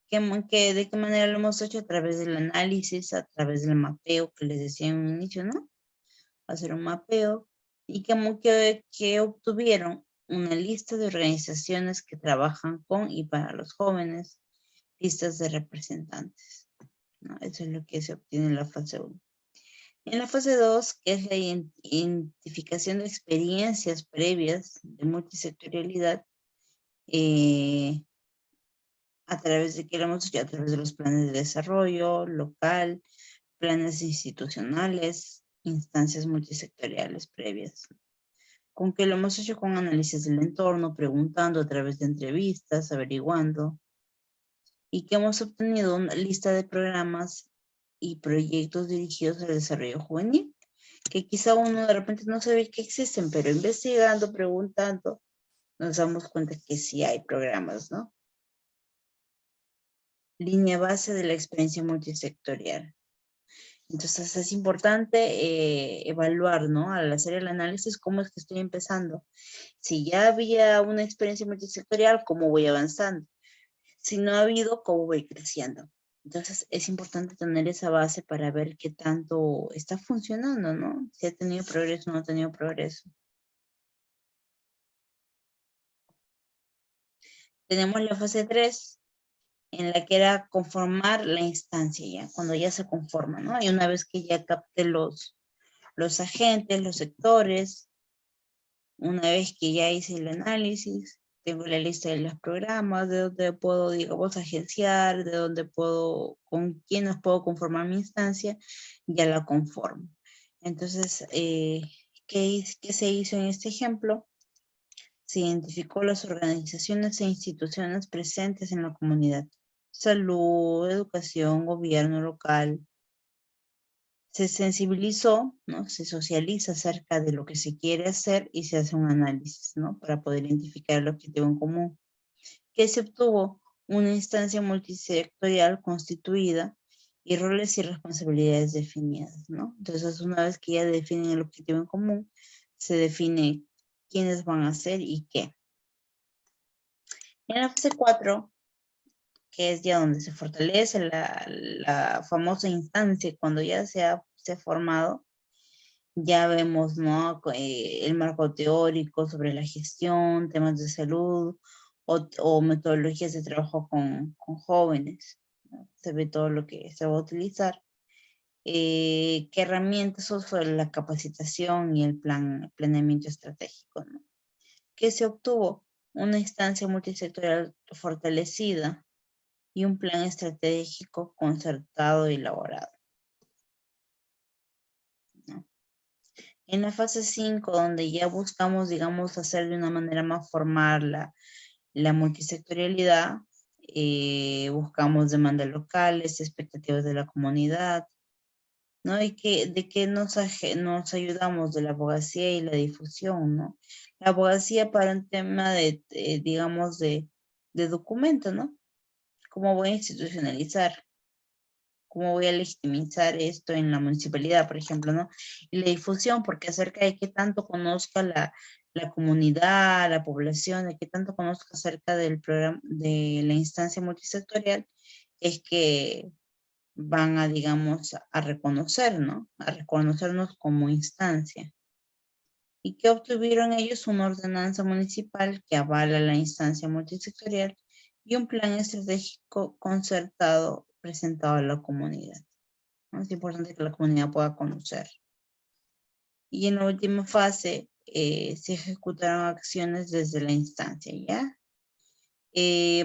¿De qué manera lo hemos hecho? A través del análisis, a través del mapeo que les decía en un inicio, ¿no? Hacer un mapeo y que obtuvieron una lista de organizaciones que trabajan con y para los jóvenes, listas de representantes, ¿no? Eso es lo que se obtiene en la fase 1. En la fase 2, que es la identificación de experiencias previas de multisectorialidad, a través de qué lo hemos hecho, a través de los planes de desarrollo local, planes institucionales, instancias multisectoriales previas. Con que lo hemos hecho con análisis del entorno, preguntando a través de entrevistas, averiguando, y que hemos obtenido una lista de programas y proyectos dirigidos al desarrollo juvenil, que quizá uno de repente no sabe que existen, pero investigando, preguntando, nos damos cuenta que sí hay programas, ¿no? Línea base de la experiencia multisectorial. Entonces es importante evaluar, ¿no? Al hacer el análisis, cómo es que estoy empezando. Si ya había una experiencia multisectorial, ¿cómo voy avanzando? Si no ha habido, ¿cómo voy creciendo? Entonces es importante tener esa base para ver qué tanto está funcionando, ¿no? Si ha tenido progreso o no ha tenido progreso. Tenemos la fase 3, en la que era conformar la instancia ya, cuando ya se conforma, ¿no? Y una vez que ya capté los agentes, los sectores, una vez que ya hice el análisis, tengo la lista de los programas, de donde puedo, digamos, agenciar, de donde puedo, con quiénes puedo conformar mi instancia, ya la conformo. Entonces, ¿qué se hizo en este ejemplo? Se identificó las organizaciones e instituciones presentes en la comunidad. Salud, educación, gobierno local. Se sensibilizó, ¿no? Se socializa acerca de lo que se quiere hacer y se hace un análisis, ¿no? Para poder identificar el objetivo en común. Que se obtuvo una instancia multisectorial constituida y roles y responsabilidades definidas, ¿no? Entonces, una vez que ya definen el objetivo en común, se define quiénes van a hacer y qué. En la fase 4, que es ya donde se fortalece la famosa instancia, cuando ya se ha formado, ya vemos, ¿no? El marco teórico sobre la gestión, temas de salud o metodologías de trabajo con jóvenes, ¿no? Se ve todo lo que se va a utilizar. ¿Qué herramientas son la capacitación y el planeamiento estratégico, ¿no? ¿Qué se obtuvo? Una instancia multisectorial fortalecida y un plan estratégico concertado y elaborado, ¿no? En la fase 5, donde ya buscamos, digamos, hacer de una manera más formal la multisectorialidad, buscamos demandas locales, expectativas de la comunidad, ¿no? Y de qué nos ayudamos de la abogacía y la difusión, ¿no? La abogacía para un tema digamos, de documento, ¿no? ¿Cómo voy a institucionalizar? ¿Cómo voy a legitimizar esto en la municipalidad, por ejemplo, ¿no? Y la difusión, porque acerca de qué tanto conozca la comunidad, la población, de qué tanto conozca acerca del programa, de la instancia multisectorial, es que van a, digamos, a reconocer, ¿no? A reconocernos como instancia. ¿Y qué obtuvieron ellos? Una ordenanza municipal que avala la instancia multisectorial y un plan estratégico concertado presentado a la comunidad, ¿no? Es importante que la comunidad pueda conocer. Y en la última fase se ejecutaron acciones desde la instancia, ¿ya?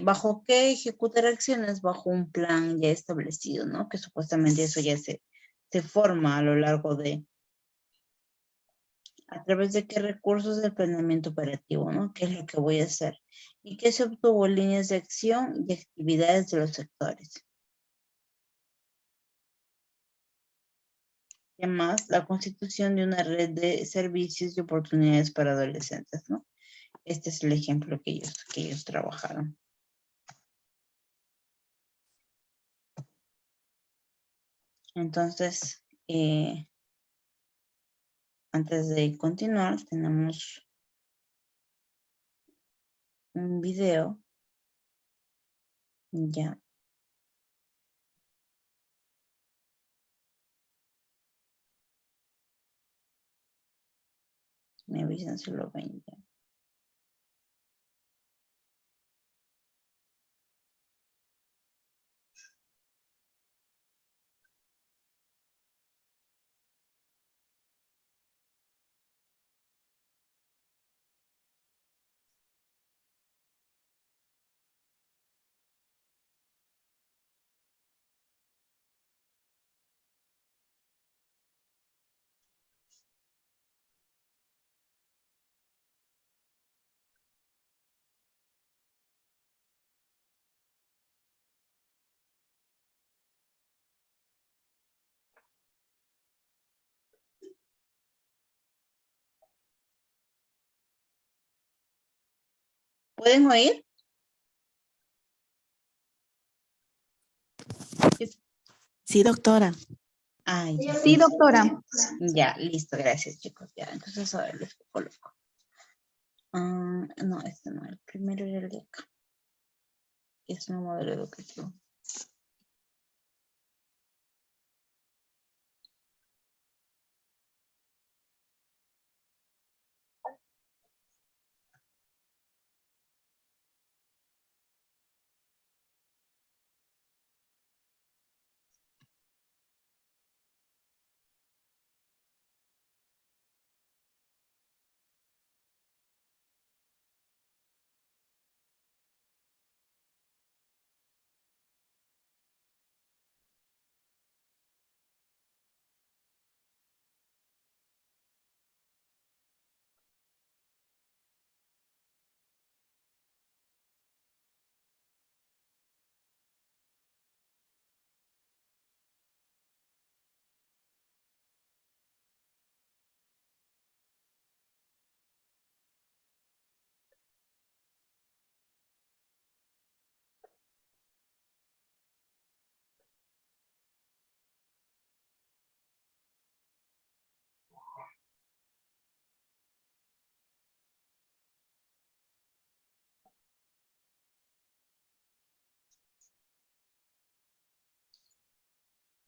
¿Bajo qué ejecutar acciones? Bajo un plan ya establecido, ¿no? Que supuestamente eso ya se forma a lo largo a través de qué recursos del planeamiento operativo, ¿no? ¿Qué es lo que voy a hacer? Y qué se obtuvo, líneas de acción y actividades de los sectores. Además, la constitución de una red de servicios y oportunidades para adolescentes, ¿no? Este es el ejemplo que ellos trabajaron. Entonces, antes de continuar, tenemos un video. Ya. Me avisan si lo ven ya. ¿Pueden oír? Sí, doctora. Ah, ya. Sí, doctora. Ya, listo, gracias, chicos. Ya, entonces ahora les coloco. No, este no, el primero era el de acá. Es un modelo educativo.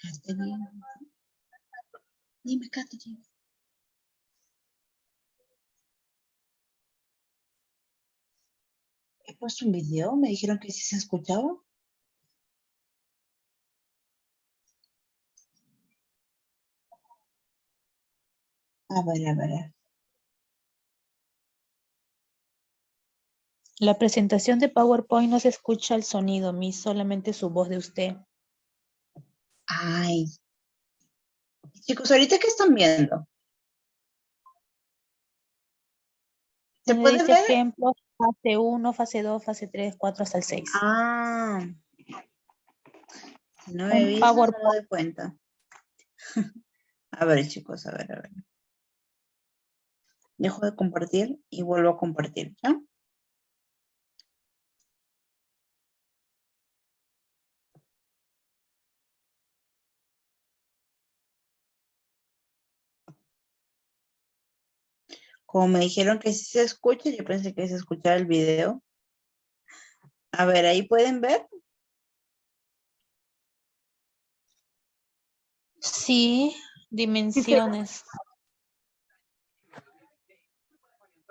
Catherine. Dime, Catherine. He puesto un video, me dijeron que sí se escuchaba. A ver, a ver. La presentación de PowerPoint no se escucha el sonido, Miss, solamente su voz de usted. Ay. Chicos, ¿ahorita qué están viendo? ¿Se Donde puede dice ver? ejemplos, fase 1, fase 2, fase 3, 4 hasta el 6. Ah, si no me Un avisas, no me PowerPoint. doy cuenta. A ver, chicos, a ver. Dejo de compartir y vuelvo a compartir, ¿ya? Como me dijeron que sí se escucha, yo pensé que se escuchaba el video. A ver, ahí pueden ver. Sí, dimensiones.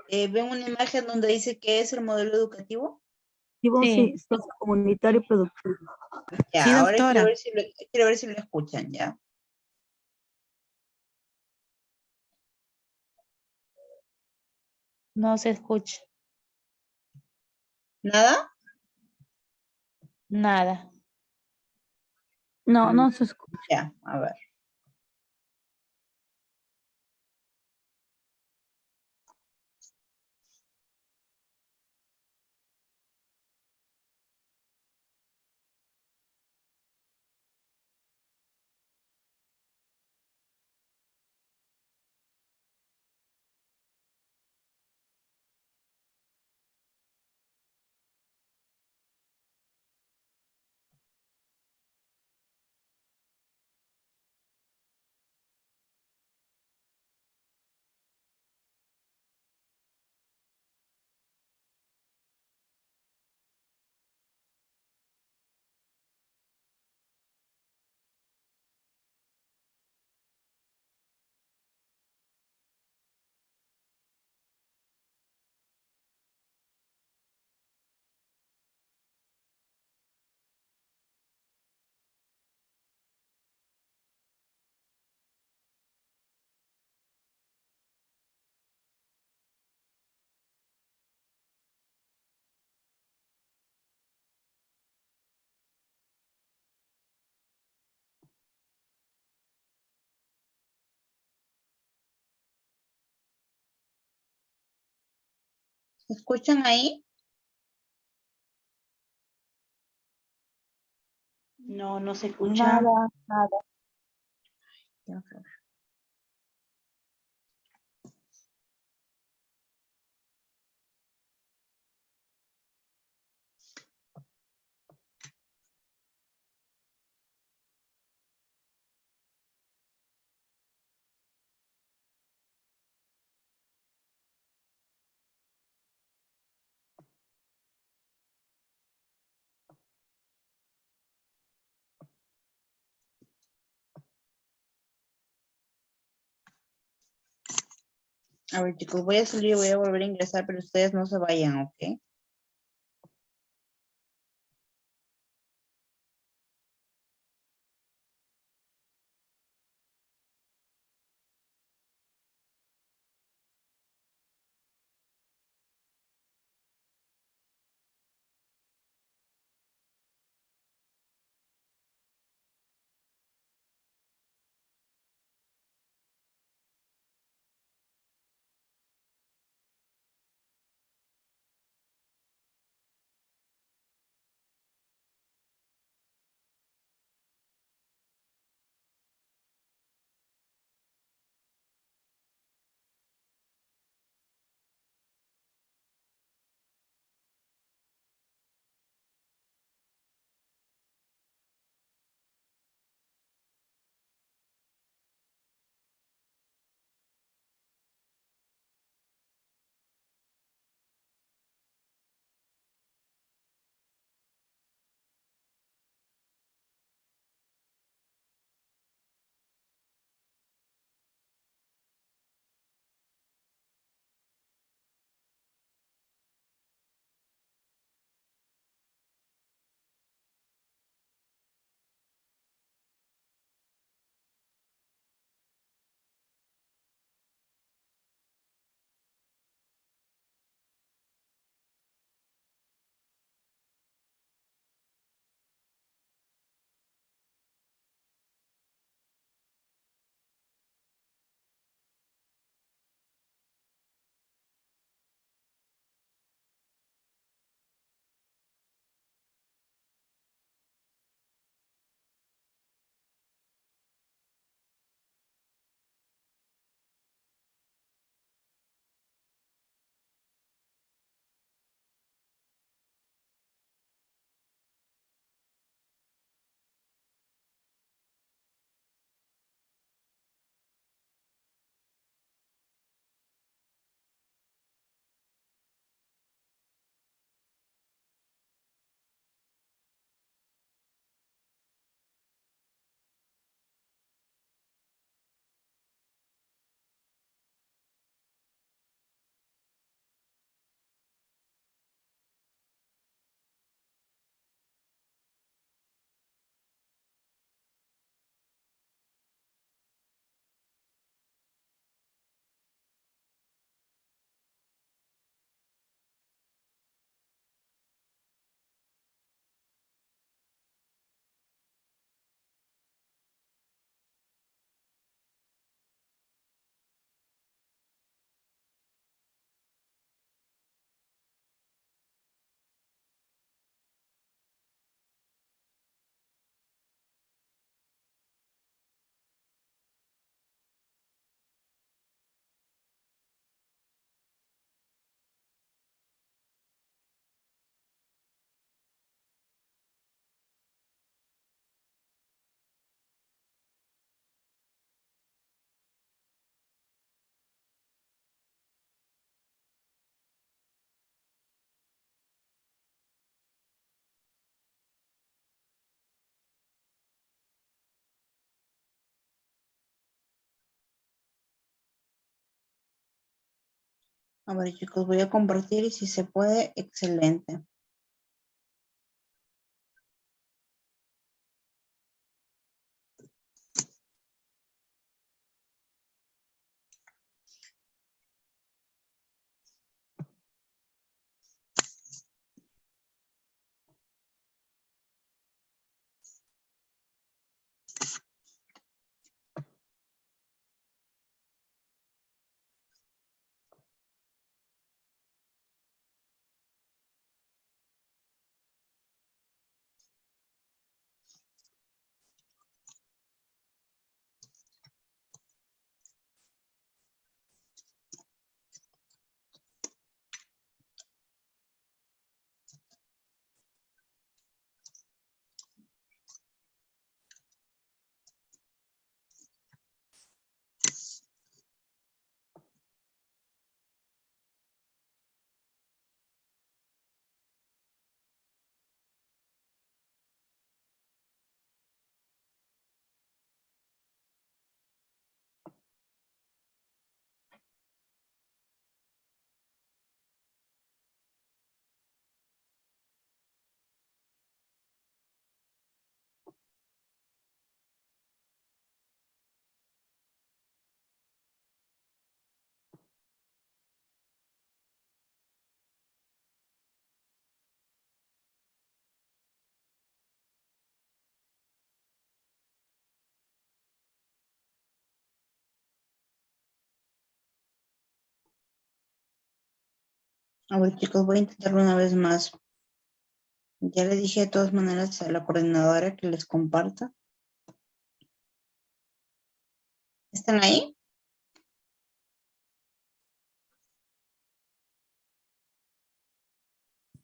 ¿Ven una imagen donde dice que es el modelo educativo? Sí. Sociocomunitario y productivo. Ya, Sí, ahora doctora. quiero ver si lo escuchan, ¿ya? No se escucha ¿Nada? nada. No, no se escucha. Ya, a ver. ¿Se escuchan ahí? No, no se escucha. Nada, nada. Ya, a ver. A ver, chicos, voy a salir y voy a volver a ingresar, pero ustedes no se vayan, ¿ok? A ver, chicos, voy a compartir y si se puede, excelente. A ver, chicos, voy a intentarlo una vez más. Ya le dije de todas maneras a la coordinadora que les comparta. ¿Están ahí?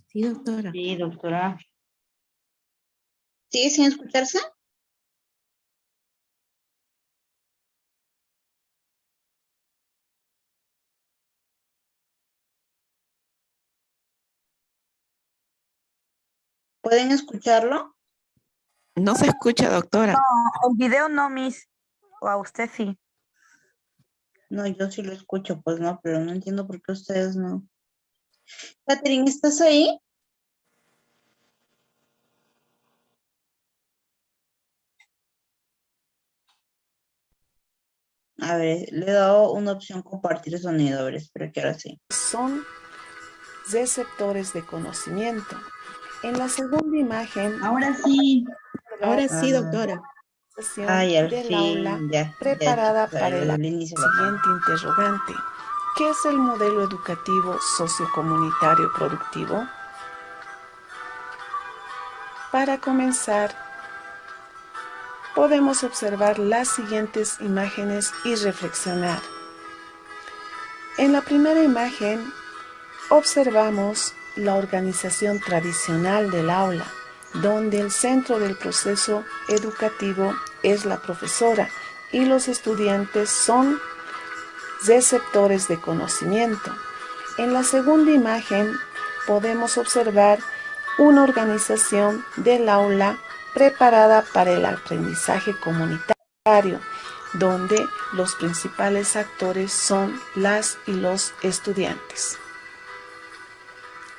Sí, doctora. Sí, doctora. ¿Sigue sin escucharse? ¿Pueden escucharlo? No se escucha, doctora. El video no, Miss. O a usted sí. No, yo sí lo escucho, pues no, pero no entiendo por qué ustedes no. Catherine, ¿estás ahí? A ver, le he dado una opción compartir sonido. A ver, espera que ahora sí. Son receptores de conocimiento. En la segunda imagen, Ahora sí. Ahora sí, Ah. doctora. sesión Ay, al del fin, aula ya, preparada chicos, a para ver, el desde el inicio lo pongo. siguiente interrogante. ¿Qué es el modelo educativo sociocomunitario productivo? Para comenzar, podemos observar las siguientes imágenes y reflexionar. En la primera imagen, observamos la organización tradicional del aula, donde el centro del proceso educativo es la profesora y los estudiantes son receptores de conocimiento. En la segunda imagen podemos observar una organización del aula preparada para el aprendizaje comunitario, donde los principales actores son las y los estudiantes.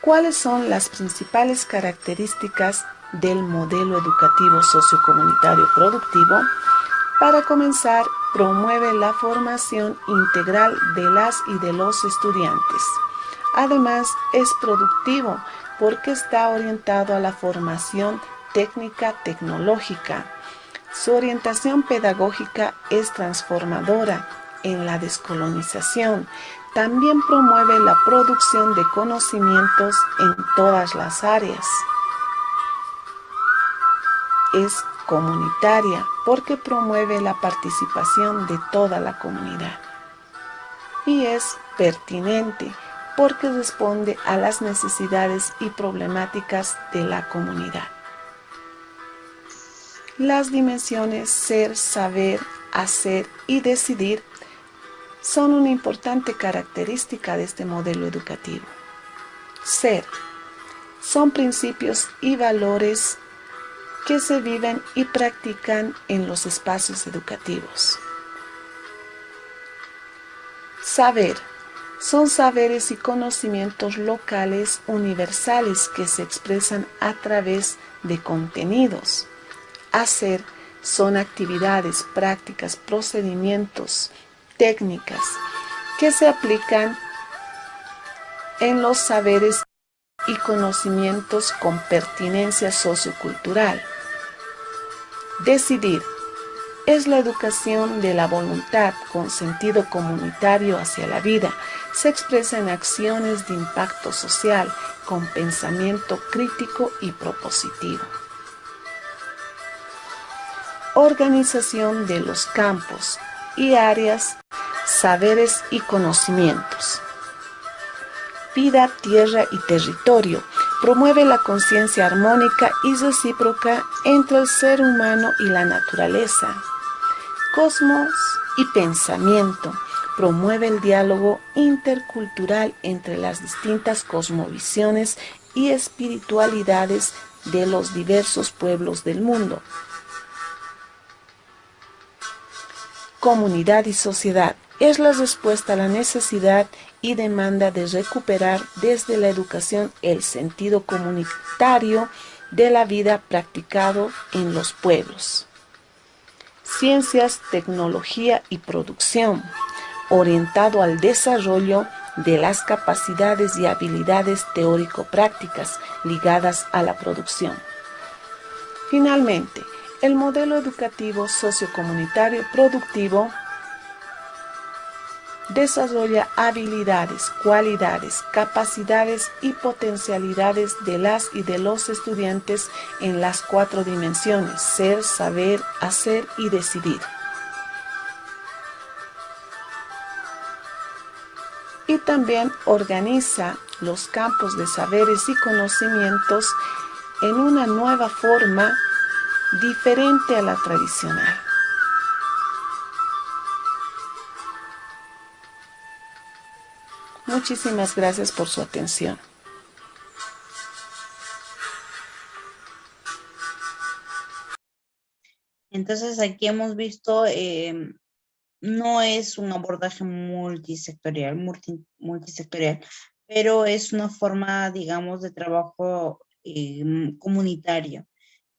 ¿Cuáles son las principales características del modelo educativo sociocomunitario productivo? Para comenzar, promueve la formación integral de las y de los estudiantes. Además, es productivo porque está orientado a la formación técnica tecnológica. Su orientación pedagógica es transformadora en la descolonización. También promueve la producción de conocimientos en todas las áreas. Es comunitaria porque promueve la participación de toda la comunidad. Y es pertinente porque responde a las necesidades y problemáticas de la comunidad. Las dimensiones ser, saber, hacer y decidir son una importante característica de este modelo educativo. Ser son principios y valores que se viven y practican en los espacios educativos. Saber Son saberes y conocimientos locales universales que se expresan a través de contenidos. Hacer son actividades, prácticas, procedimientos, técnicas que se aplican en los saberes y conocimientos con pertinencia sociocultural. Decidir es la educación de la voluntad con sentido comunitario hacia la vida. Se expresa en acciones de impacto social con pensamiento crítico y propositivo. Organización de los campos y áreas, saberes y conocimientos. Vida, tierra y territorio. Promueve la conciencia armónica y recíproca entre el ser humano y la naturaleza. Cosmos y pensamiento. Promueve el diálogo intercultural entre las distintas cosmovisiones y espiritualidades de los diversos pueblos del mundo. Comunidad y sociedad. Es la respuesta a la necesidad y demanda de recuperar desde la educación el sentido comunitario de la vida practicado en los pueblos. Ciencias, tecnología y producción, orientado al desarrollo de las capacidades y habilidades teórico-prácticas ligadas a la producción. Finalmente, el modelo educativo sociocomunitario productivo desarrolla habilidades, cualidades, capacidades y potencialidades de las y de los estudiantes en las 4 dimensiones: ser, saber, hacer y decidir. Y también organiza los campos de saberes y conocimientos en una nueva forma diferente a la tradicional. Muchísimas gracias por su atención. Entonces aquí hemos visto, no es un abordaje multisectorial, pero es una forma, digamos, de trabajo comunitario.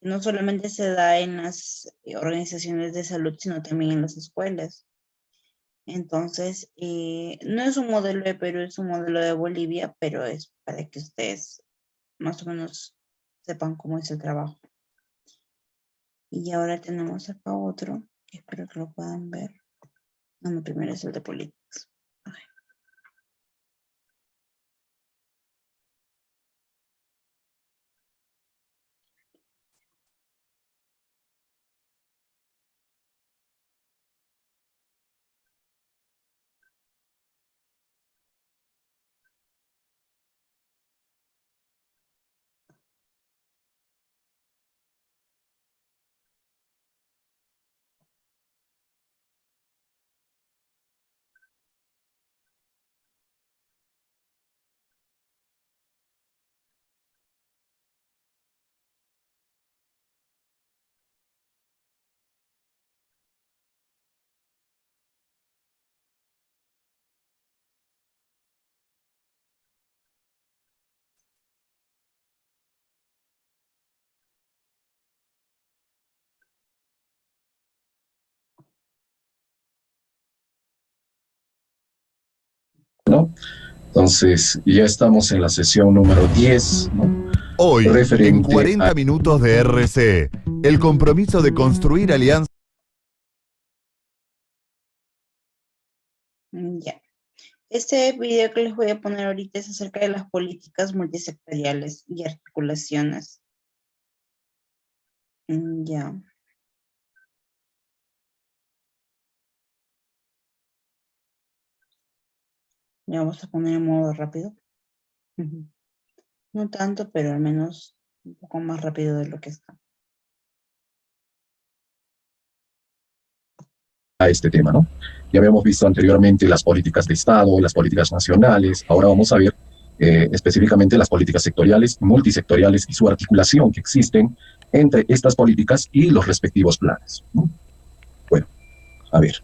No solamente se da en las organizaciones de salud, sino también en las escuelas. Entonces, no es un modelo de Perú, es un modelo de Bolivia, pero es para que ustedes más o menos sepan cómo es el trabajo. Y ahora tenemos acá otro, que espero que lo puedan ver. No, primero es el de políticas. Okay. ¿No? Entonces, ya estamos en la sesión número 10, ¿no? Hoy, en Referente 40 a- minutos de RC, el compromiso de construir alianzas. Ya. Este video que les voy a poner ahorita es acerca de las políticas multisectoriales y articulaciones. Ya. Ya vamos a poner en modo rápido. Ujú. No tanto, pero al menos un poco más rápido de lo que está. a este tema, ¿no? Ya habíamos visto anteriormente las políticas de Estado, las políticas nacionales. Ahora vamos a ver específicamente las políticas sectoriales, multisectoriales y su articulación que existen entre estas políticas y los respectivos planes, ¿no? Bueno, a ver,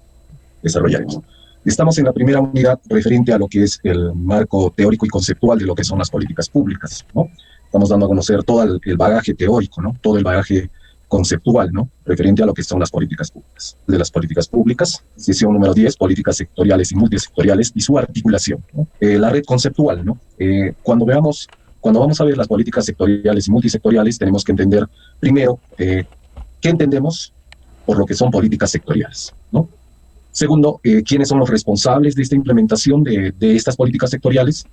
desarrollaremos. Estamos en la primera unidad referente a lo que es el marco teórico y conceptual de lo que son las políticas públicas, ¿no? Estamos dando a conocer todo el bagaje teórico, ¿no? Todo el bagaje conceptual, ¿no? Referente a lo que son las políticas públicas. De las políticas públicas, sesión número 10, políticas sectoriales y multisectoriales y su articulación, ¿no? La red conceptual, ¿no? Cuando vamos a ver las políticas sectoriales y multisectoriales, tenemos que entender primero qué entendemos por lo que son políticas sectoriales, ¿no? Segundo, quiénes son los responsables de esta implementación de estas políticas sectoriales.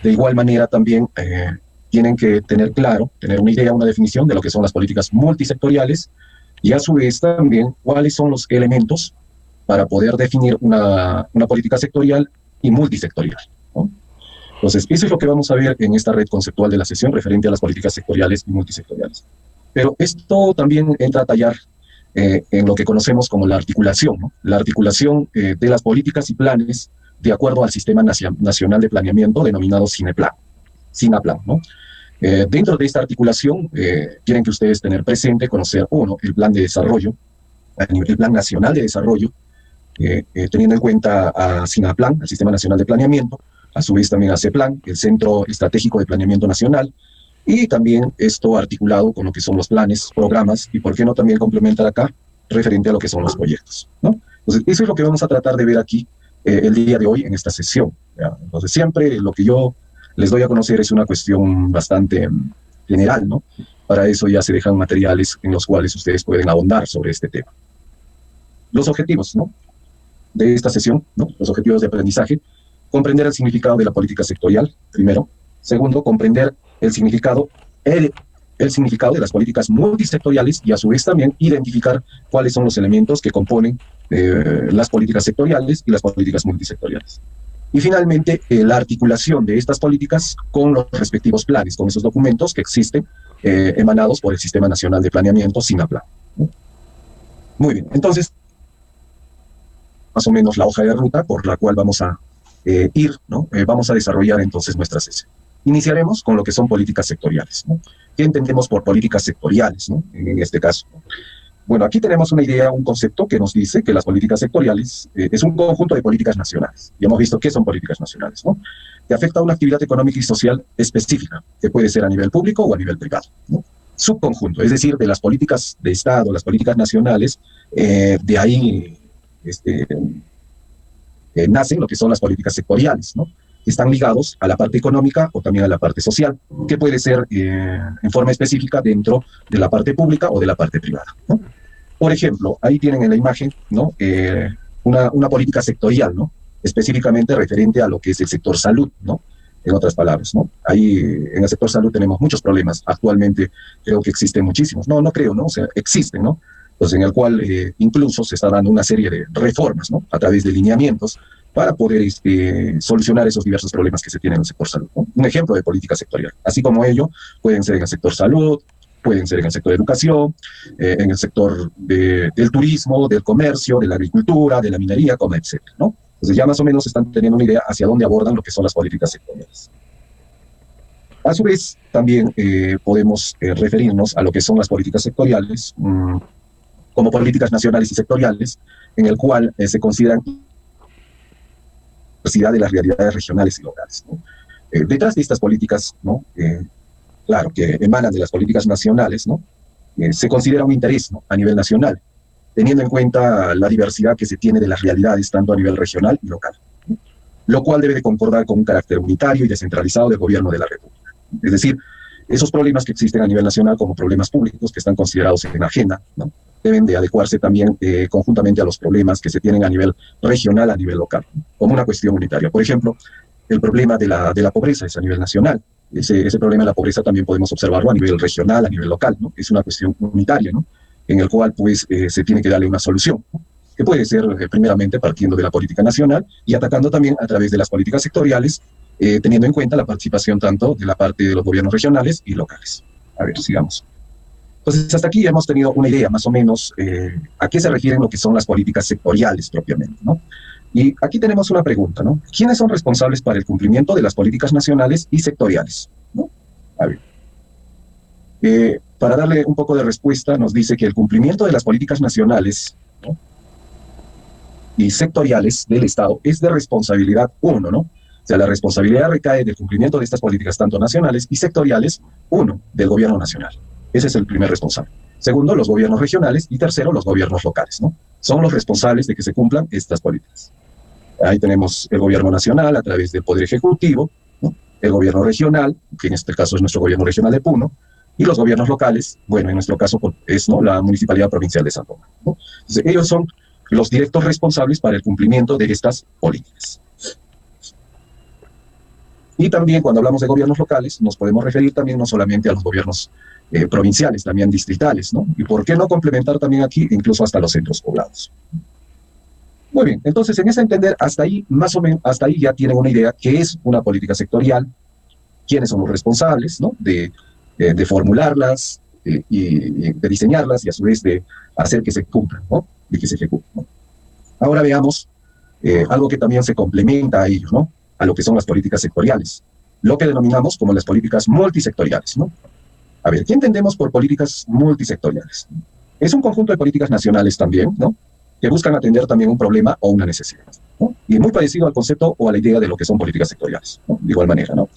De igual manera también tienen que tener claro, tener una idea, una definición de lo que son las políticas multisectoriales y a su vez también cuáles son los elementos para poder definir una política sectorial y multisectorial, ¿no? Entonces, eso es lo que vamos a ver en esta red conceptual de la sesión referente a las políticas sectoriales y multisectoriales. Pero esto también entra a tallar en lo que conocemos como la articulación, ¿no? La articulación de las políticas y planes de acuerdo al Sistema Nacional de Planeamiento denominado SINAPLAN, ¿no? Dentro de esta articulación tienen que ustedes tener presente, conocer, uno, el plan de desarrollo, el Plan Nacional de Desarrollo, teniendo en cuenta a SINAPLAN, el Sistema Nacional de Planeamiento, a su vez también a CEPLAN, el Centro Estratégico de Planeamiento Nacional, y también esto articulado con lo que son los planes, programas, y por qué no también complementar acá, referente a lo que son los proyectos, ¿no? Entonces, eso es lo que vamos a tratar de ver aquí el día de hoy en esta sesión, ¿ya? Entonces, siempre lo que yo les doy a conocer es una cuestión bastante general, ¿no? Para eso ya se dejan materiales en los cuales ustedes pueden ahondar sobre este tema. Los objetivos, ¿no? De esta sesión, ¿no? Los objetivos de aprendizaje: comprender el significado de la política sectorial, primero. Segundo, comprender el significado de las políticas multisectoriales y a su vez también identificar cuáles son los elementos que componen las políticas sectoriales y las políticas multisectoriales. Y finalmente, la articulación de estas políticas con los respectivos planes, con esos documentos que existen emanados por el Sistema Nacional de Planeamiento, SINAPLAN. Muy bien, entonces, más o menos la hoja de ruta por la cual vamos a ir, ¿no? Vamos a desarrollar entonces nuestra sesión. Iniciaremos con lo que son políticas sectoriales, ¿no? ¿Qué entendemos por políticas sectoriales, ¿no? En este caso, ¿no? Bueno, aquí tenemos una idea, un concepto que nos dice que las políticas sectoriales es un conjunto de políticas nacionales. Y hemos visto qué son políticas nacionales, ¿no? Que afecta a una actividad económica y social específica, que puede ser a nivel público o a nivel privado, ¿no? Subconjunto, es decir, de las políticas de Estado, las políticas nacionales, de ahí nacen lo que son las políticas sectoriales, ¿no? Que están ligados a la parte económica o también a la parte social, que puede ser en forma específica dentro de la parte pública o de la parte privada, ¿no? Por ejemplo, ahí tienen en la imagen, ¿no? Una política sectorial, ¿no? Específicamente referente a lo que es el sector salud, ¿no? En otras palabras, ¿no? Ahí en el sector salud tenemos muchos problemas. Actualmente creo que existen muchísimos. No creo, ¿no? O sea, existen, ¿no? Entonces, en el cual incluso se está dando una serie de reformas, ¿no? A través de lineamientos para poder solucionar esos diversos problemas que se tienen en el sector salud, ¿no? Un ejemplo de política sectorial. Así como ello, pueden ser en el sector salud, pueden ser en el sector de educación, en el sector del turismo, del comercio, de la agricultura, de la minería, como etcétera, ¿no? Entonces ya más o menos están teniendo una idea hacia dónde abordan lo que son las políticas sectoriales. A su vez, también podemos referirnos a lo que son las políticas sectoriales como políticas nacionales y sectoriales, en el cual se consideran de las realidades regionales y locales, ¿no? Detrás de estas políticas, ¿no? Claro, que emanan de las políticas nacionales, ¿no? Se considera un interés, ¿no? A nivel nacional, teniendo en cuenta la diversidad que se tiene de las realidades, tanto a nivel regional y local, ¿no? Lo cual debe de concordar con un carácter unitario y descentralizado del gobierno de la República. Es decir, esos problemas que existen a nivel nacional como problemas públicos que están considerados en agenda, ¿no? Deben de adecuarse también conjuntamente a los problemas que se tienen a nivel regional, a nivel local, como una cuestión unitaria. Por ejemplo, el problema de la pobreza es a nivel nacional. Ese problema de la pobreza también podemos observarlo a nivel regional, a nivel local, ¿no? Es una cuestión unitaria, ¿no? En el cual pues se tiene que darle una solución, ¿no? Que puede ser primeramente partiendo de la política nacional y atacando también a través de las políticas sectoriales, teniendo en cuenta la participación tanto de la parte de los gobiernos regionales y locales. A ver, sigamos. Entonces, hasta aquí hemos tenido una idea más o menos a qué se refieren lo que son las políticas sectoriales propiamente, ¿no? Y aquí tenemos una pregunta, ¿no? ¿Quiénes son responsables para el cumplimiento de las políticas nacionales y sectoriales, ¿no? A ver. Para darle un poco de respuesta, nos dice que el cumplimiento de las políticas nacionales, ¿no? y sectoriales del Estado es de responsabilidad uno, ¿no? O sea, la responsabilidad recae del cumplimiento de estas políticas tanto nacionales y sectoriales, uno, del gobierno nacional. Ese es el primer responsable. Segundo, los gobiernos regionales y tercero, los gobiernos locales, ¿no? Son los responsables de que se cumplan estas políticas. Ahí tenemos el gobierno nacional a través del Poder Ejecutivo, ¿no? El gobierno regional, que en este caso es nuestro gobierno regional de Puno, y los gobiernos locales, bueno, en nuestro caso es, ¿no?, la Municipalidad Provincial de San Román, ¿no? Entonces, ellos son los directos responsables para el cumplimiento de estas políticas. Y también cuando hablamos de gobiernos locales, nos podemos referir también no solamente a los gobiernos provinciales, también distritales, ¿no? Y por qué no complementar también aquí incluso hasta los centros poblados. Muy bien, entonces en ese entender, hasta ahí más o menos, hasta ahí ya tienen una idea qué es una política sectorial, quiénes son los responsables, ¿no?, de formularlas y de diseñarlas y a su vez de hacer que se cumplan, ¿no?, y que se ejecuten, ¿no? Ahora veamos algo que también se complementa a ellos, ¿no?, a lo que son las políticas sectoriales, lo que denominamos como las políticas multisectoriales, ¿no? A ver, ¿qué entendemos por políticas multisectoriales? Es un conjunto de políticas nacionales también, ¿no?, que buscan atender también un problema o una necesidad, ¿no? Y muy parecido al concepto o a la idea de lo que son políticas sectoriales, ¿no?, de igual manera, ¿no?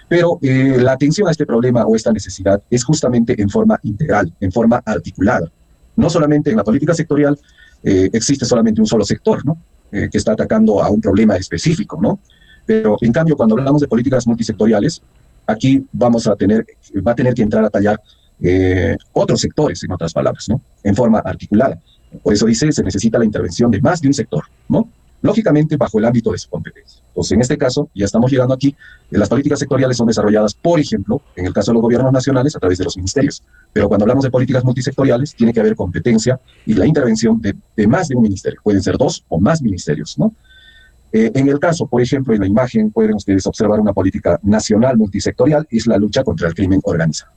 Pero la atención a este problema o esta necesidad es justamente en forma integral, en forma articulada. No solamente en la política sectorial existe solamente un solo sector, ¿no?, que está atacando a un problema específico, ¿no? Pero en cambio, cuando hablamos de políticas multisectoriales, aquí va a tener que entrar a tallar otros sectores, en otras palabras, ¿no?, en forma articulada. Por eso dice, se necesita la intervención de más de un sector, ¿no?, lógicamente bajo el ámbito de su competencia. Entonces, en este caso, ya estamos llegando aquí, las políticas sectoriales son desarrolladas, por ejemplo, en el caso de los gobiernos nacionales, a través de los ministerios. Pero cuando hablamos de políticas multisectoriales, tiene que haber competencia y la intervención de más de un ministerio. Pueden ser 2 o más ministerios, ¿no? En el caso, por ejemplo, en la imagen, pueden ustedes observar una política nacional multisectorial, es la lucha contra el crimen organizado.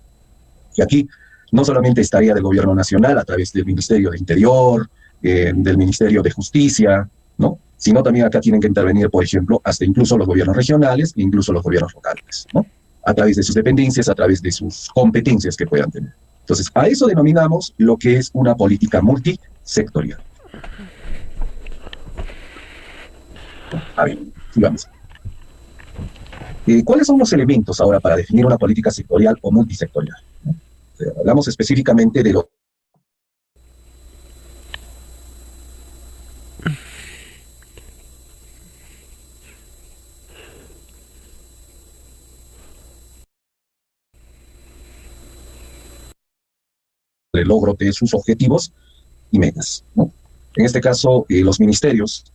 Y aquí no solamente es tarea del gobierno nacional a través del Ministerio de Interior, del Ministerio de Justicia, ¿no?, sino también acá tienen que intervenir, por ejemplo, hasta incluso los gobiernos regionales e incluso los gobiernos locales, ¿no?, a través de sus dependencias, a través de sus competencias que puedan tener. Entonces, a eso denominamos lo que es una política multisectorial. A ver, sigamos. ¿Cuáles son los elementos ahora para definir una política sectorial o multisectorial, ¿no? O sea, hablamos específicamente de lo el logro de sus objetivos y metas, ¿no? En este caso, los ministerios,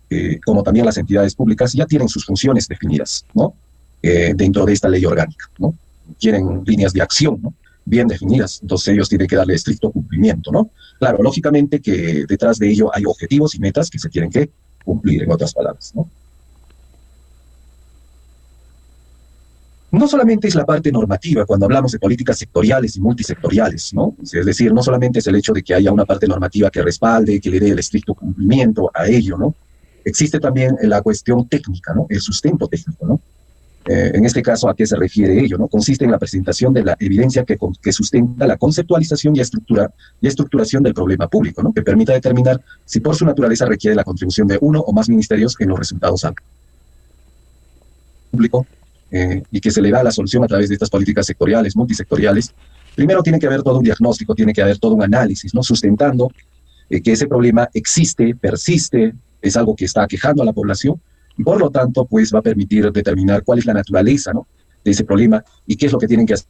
como también las entidades públicas, ya tienen sus funciones definidas, ¿no?, dentro de esta ley orgánica, ¿no? Tienen líneas de acción, ¿no?, bien definidas, entonces ellos tienen que darle estricto cumplimiento, ¿no? Claro, lógicamente que detrás de ello hay objetivos y metas que se tienen que cumplir, en otras palabras, ¿no? No solamente es la parte normativa cuando hablamos de políticas sectoriales y multisectoriales, ¿no? Es decir, no solamente es el hecho de que haya una parte normativa que respalde, que le dé el estricto cumplimiento a ello, ¿no? Existe también la cuestión técnica, ¿no?, el sustento técnico, ¿no? En este caso, ¿a qué se refiere ello, no? Consiste en la presentación de la evidencia que sustenta la conceptualización y estructuración del problema público, ¿no?, que permita determinar si por su naturaleza requiere la contribución de uno o más ministerios en los resultados público. Y que se le da la solución a través de estas políticas sectoriales, multisectoriales. Primero tiene que haber todo un diagnóstico, tiene que haber todo un análisis, ¿no?, sustentando que ese problema existe, persiste, es algo que está aquejando a la población, y por lo tanto, pues va a permitir determinar cuál es la naturaleza, ¿no?, de ese problema y qué es lo que tienen que hacer,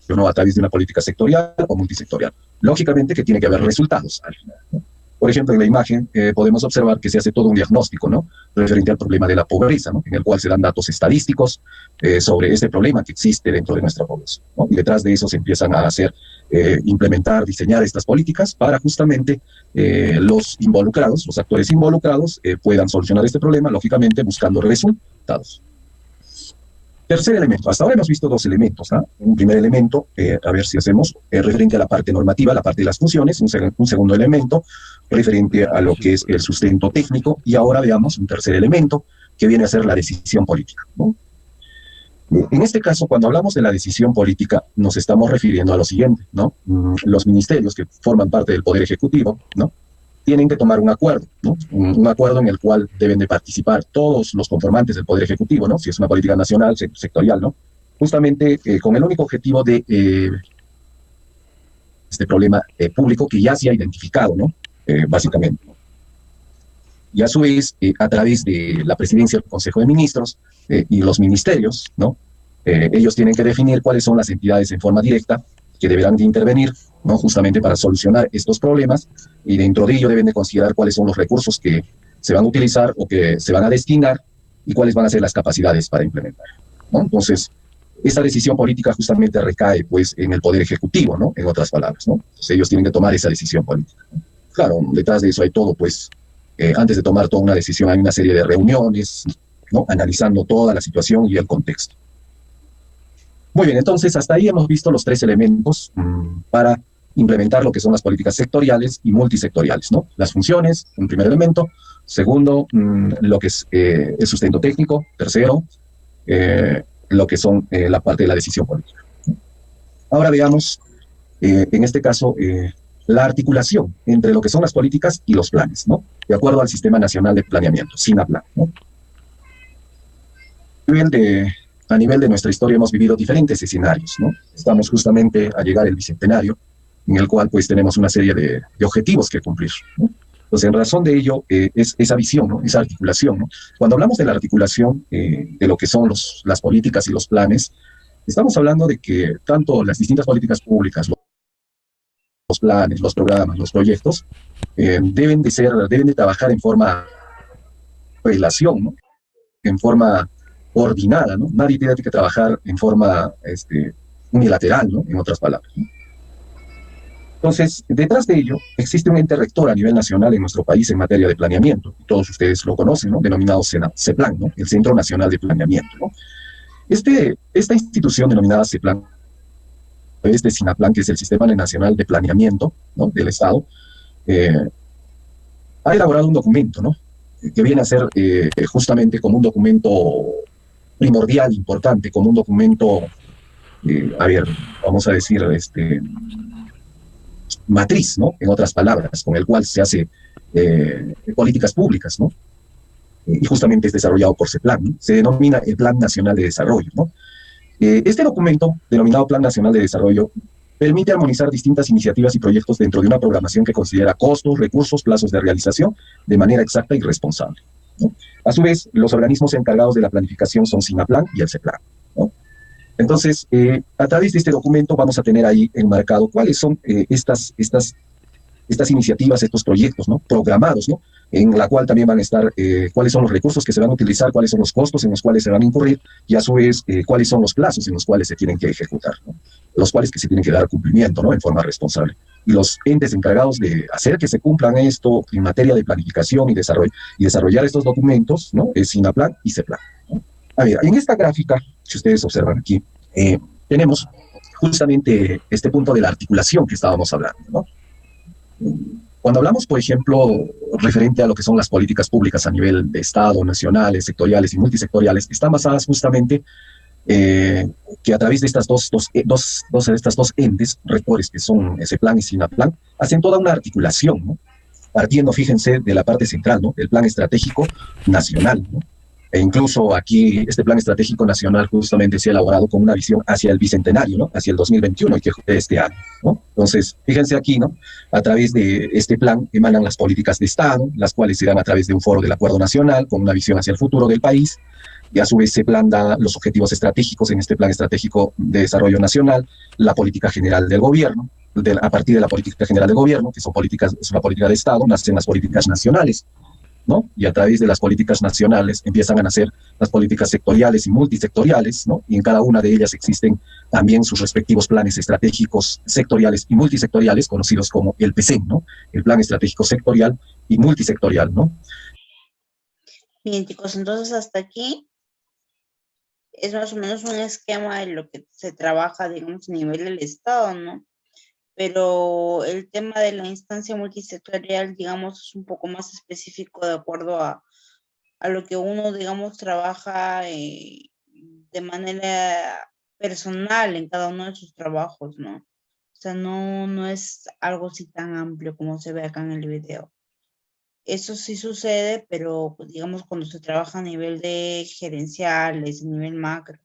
¿no?, a través de una política sectorial o multisectorial. Lógicamente que tiene que haber resultados al final, ¿no? Por ejemplo, en la imagen podemos observar que se hace todo un diagnóstico, ¿no?, referente al problema de la pobreza, ¿no?, en el cual se dan datos estadísticos sobre este problema que existe dentro de nuestra población, ¿no? Y detrás de eso se empiezan a hacer, implementar, diseñar estas políticas para justamente los involucrados, los actores involucrados, puedan solucionar este problema, lógicamente buscando resultados. Tercer elemento, hasta ahora hemos visto 2 elementos, ¿no? Un primer elemento, a ver si hacemos, referente a la parte normativa, la parte de las funciones, un segundo elemento, referente a lo que es el sustento técnico, y ahora veamos un tercer elemento, que viene a ser la decisión política, ¿no? En este caso, cuando hablamos de la decisión política, nos estamos refiriendo a lo siguiente, ¿no? Los ministerios que forman parte del Poder Ejecutivo, ¿no?, tienen que tomar un acuerdo, ¿no? Un acuerdo en el cual deben de participar todos los conformantes del Poder Ejecutivo, ¿no? Si es una política nacional, sectorial, ¿no? Justamente con el único objetivo de este problema público que ya se ha identificado, ¿no? Básicamente. Y a su vez, a través de la presidencia del Consejo de Ministros y los ministerios, ¿no? Ellos tienen que definir cuáles son las entidades en forma directa que deberán de intervenir, ¿no? Justamente para solucionar estos problemas, y dentro de ello deben de considerar cuáles son los recursos que se van a utilizar o que se van a destinar y cuáles van a ser las capacidades para implementar, ¿no? Entonces, esta decisión política justamente recae, pues, en el Poder Ejecutivo, ¿no? En otras palabras, ¿no? Entonces, ellos tienen que tomar esa decisión política, ¿no? Claro, detrás de eso hay todo, pues, antes de tomar toda una decisión hay una serie de reuniones, ¿no? Analizando toda la situación y el contexto. Muy bien, entonces hasta ahí hemos visto los tres elementos para implementar lo que son las políticas sectoriales y multisectoriales, ¿no? Las funciones, un primer elemento. Segundo, lo que es el sustento técnico. Tercero, lo que son la parte de la decisión política. Ahora veamos, en este caso, la articulación entre lo que son las políticas y los planes, ¿no? De acuerdo al Sistema Nacional de Planeamiento, SINAPLAN, ¿no? A nivel de nuestra historia hemos vivido diferentes escenarios, ¿no? Estamos justamente a llegar al bicentenario, en el cual pues tenemos una serie de objetivos que cumplir, ¿no? Entonces, en razón de ello, es esa visión, ¿no? Esa articulación, ¿no? Cuando hablamos de la articulación de lo que son las políticas y los planes, estamos hablando de que tanto las distintas políticas públicas, los planes, los programas, los proyectos, deben de trabajar en forma de relación, ¿no? En forma coordinada, ¿no? Nadie tiene que trabajar en forma unilateral, ¿no? En otras palabras, ¿no? Entonces, detrás de ello, existe un ente rector a nivel nacional en nuestro país en materia de planeamiento. Todos ustedes lo conocen, ¿no? Denominado CEPLAN, ¿no? El Centro Nacional de Planeamiento, ¿no? Esta institución denominada CEPLAN, SINAPLAN, que es el Sistema Nacional de Planeamiento, ¿no? Del Estado, ha elaborado un documento, ¿no? Que viene a ser justamente como un documento primordial, importante, como un documento, vamos a decir, matriz, ¿no? En otras palabras, con el cual se hace políticas públicas, ¿no? Y justamente es desarrollado por CEPLAN, ¿no? Se denomina el Plan Nacional de Desarrollo, ¿no? Este documento, denominado Plan Nacional de Desarrollo, permite armonizar distintas iniciativas y proyectos dentro de una programación que considera costos, recursos, plazos de realización de manera exacta y responsable, ¿no? A su vez, los organismos encargados de la planificación son SINAPLAN y el CEPLAN, ¿no? Entonces, a través de este documento vamos a tener ahí enmarcado cuáles son estas iniciativas, estos proyectos, ¿no? Programados, ¿no? En la cual también van a estar cuáles son los recursos que se van a utilizar, cuáles son los costos en los cuales se van a incurrir, y a su vez cuáles son los plazos en los cuales se tienen que ejecutar, ¿no? Los cuales que se tienen que dar cumplimiento, ¿no? En forma responsable. Y los entes encargados de hacer que se cumplan esto en materia de planificación y desarrollar estos documentos, ¿no? Es SINAPLAN y CEPLAN, ¿no? A ver, en esta gráfica, si ustedes observan aquí, tenemos justamente este punto de la articulación que estábamos hablando, ¿no? Cuando hablamos, por ejemplo, referente a lo que son las políticas públicas a nivel de Estado, nacionales, sectoriales y multisectoriales, están basadas justamente que a través de estas dos entes rectores, que son CEPLAN y SINAPLAN, hacen toda una articulación, ¿no? Partiendo, fíjense, de la parte central, ¿no? El Plan Estratégico Nacional, ¿no? E incluso aquí este Plan Estratégico Nacional justamente se ha elaborado con una visión hacia el bicentenario, ¿no? Hacia el 2021, que es este año, ¿no? Entonces, fíjense aquí, ¿no? A través de este plan emanan las políticas de Estado, las cuales se dan a través de un foro del Acuerdo Nacional, con una visión hacia el futuro del país, y a su vez ese plan da los objetivos estratégicos en este Plan Estratégico de Desarrollo Nacional, la política general del gobierno. A partir de la política general del gobierno, que es una política de Estado, nacen las políticas nacionales, ¿no? Y a través de las políticas nacionales empiezan a nacer las políticas sectoriales y multisectoriales, ¿no? Y en cada una de ellas existen también sus respectivos planes estratégicos sectoriales y multisectoriales, conocidos como el PSEN, ¿no? El Plan Estratégico Sectorial y Multisectorial, ¿no? Bien, chicos, entonces hasta aquí es más o menos un esquema de lo que se trabaja, digamos, a nivel del Estado, ¿no? Pero el tema de la instancia multisectorial, digamos, es un poco más específico de acuerdo a lo que uno, digamos, trabaja de manera personal en cada uno de sus trabajos, ¿no? O sea, no es algo así tan amplio como se ve acá en el video. eso sí sucede, pero pues, digamos cuando se trabaja a nivel de gerenciales, a nivel macro,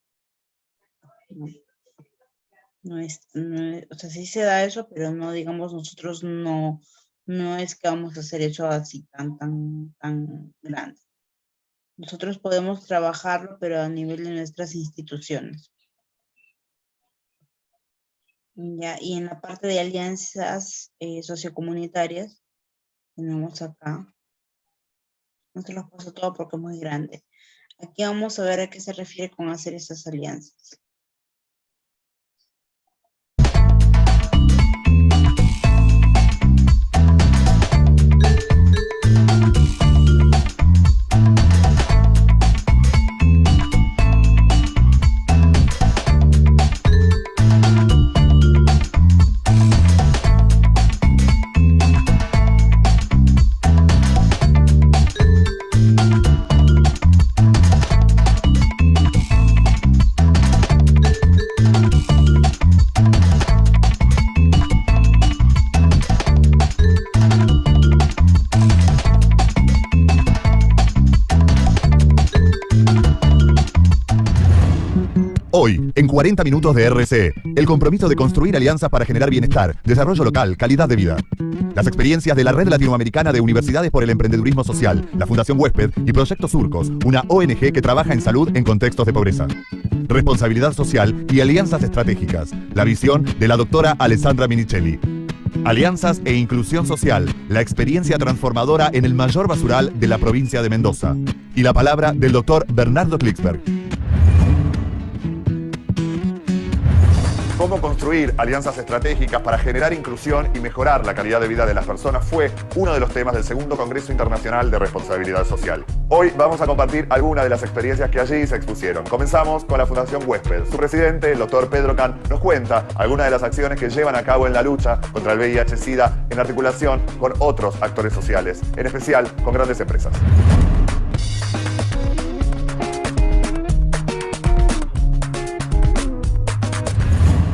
no, o sea, sí se da eso, pero no, digamos, nosotros no es que vamos a hacer eso así tan grande. Nosotros podemos trabajarlo, pero a nivel de nuestras instituciones. Ya, y en la parte de alianzas sociocomunitarias, tenemos acá, no se los paso todo porque es muy grande. Aquí vamos a ver a qué se refiere con hacer esas alianzas. Hoy, en 40 minutos de RC, el compromiso de construir alianzas para generar bienestar, desarrollo local, calidad de vida. Las experiencias de la Red Latinoamericana de Universidades por el Emprendedurismo Social, la Fundación Huésped y Proyecto Surcos, una ONG que trabaja en salud en contextos de pobreza. Responsabilidad social y alianzas estratégicas. La visión de la doctora Alessandra Minichelli. Alianzas e inclusión social, la experiencia transformadora en el mayor basural de la provincia de Mendoza. Y la palabra del doctor Bernardo Klicksberg. Cómo construir alianzas estratégicas para generar inclusión y mejorar la calidad de vida de las personas fue uno de los temas del segundo Congreso Internacional de Responsabilidad Social. Hoy vamos a compartir algunas de las experiencias que allí se expusieron. Comenzamos con la Fundación Huésped. Su presidente, el doctor Pedro Can, nos cuenta algunas de las acciones que llevan a cabo en la lucha contra el VIH-Sida en articulación con otros actores sociales, en especial con grandes empresas.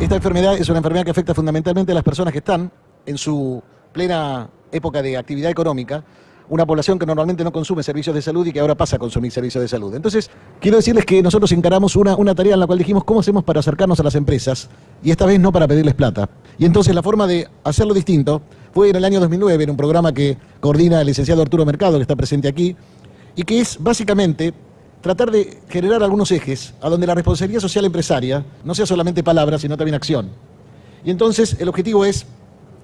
Esta enfermedad es una enfermedad que afecta fundamentalmente a las personas que están en su plena época de actividad económica, una población que normalmente no consume servicios de salud y que ahora pasa a consumir servicios de salud. Entonces, quiero decirles que nosotros encaramos una tarea en la cual dijimos cómo hacemos para acercarnos a las empresas, y esta vez no para pedirles plata. Y entonces la forma de hacerlo distinto fue en el año 2009, en un programa que coordina el licenciado Arturo Mercado, que está presente aquí, y que es básicamente tratar de generar algunos ejes a donde la responsabilidad social empresaria no sea solamente palabra, sino también acción. Y entonces el objetivo es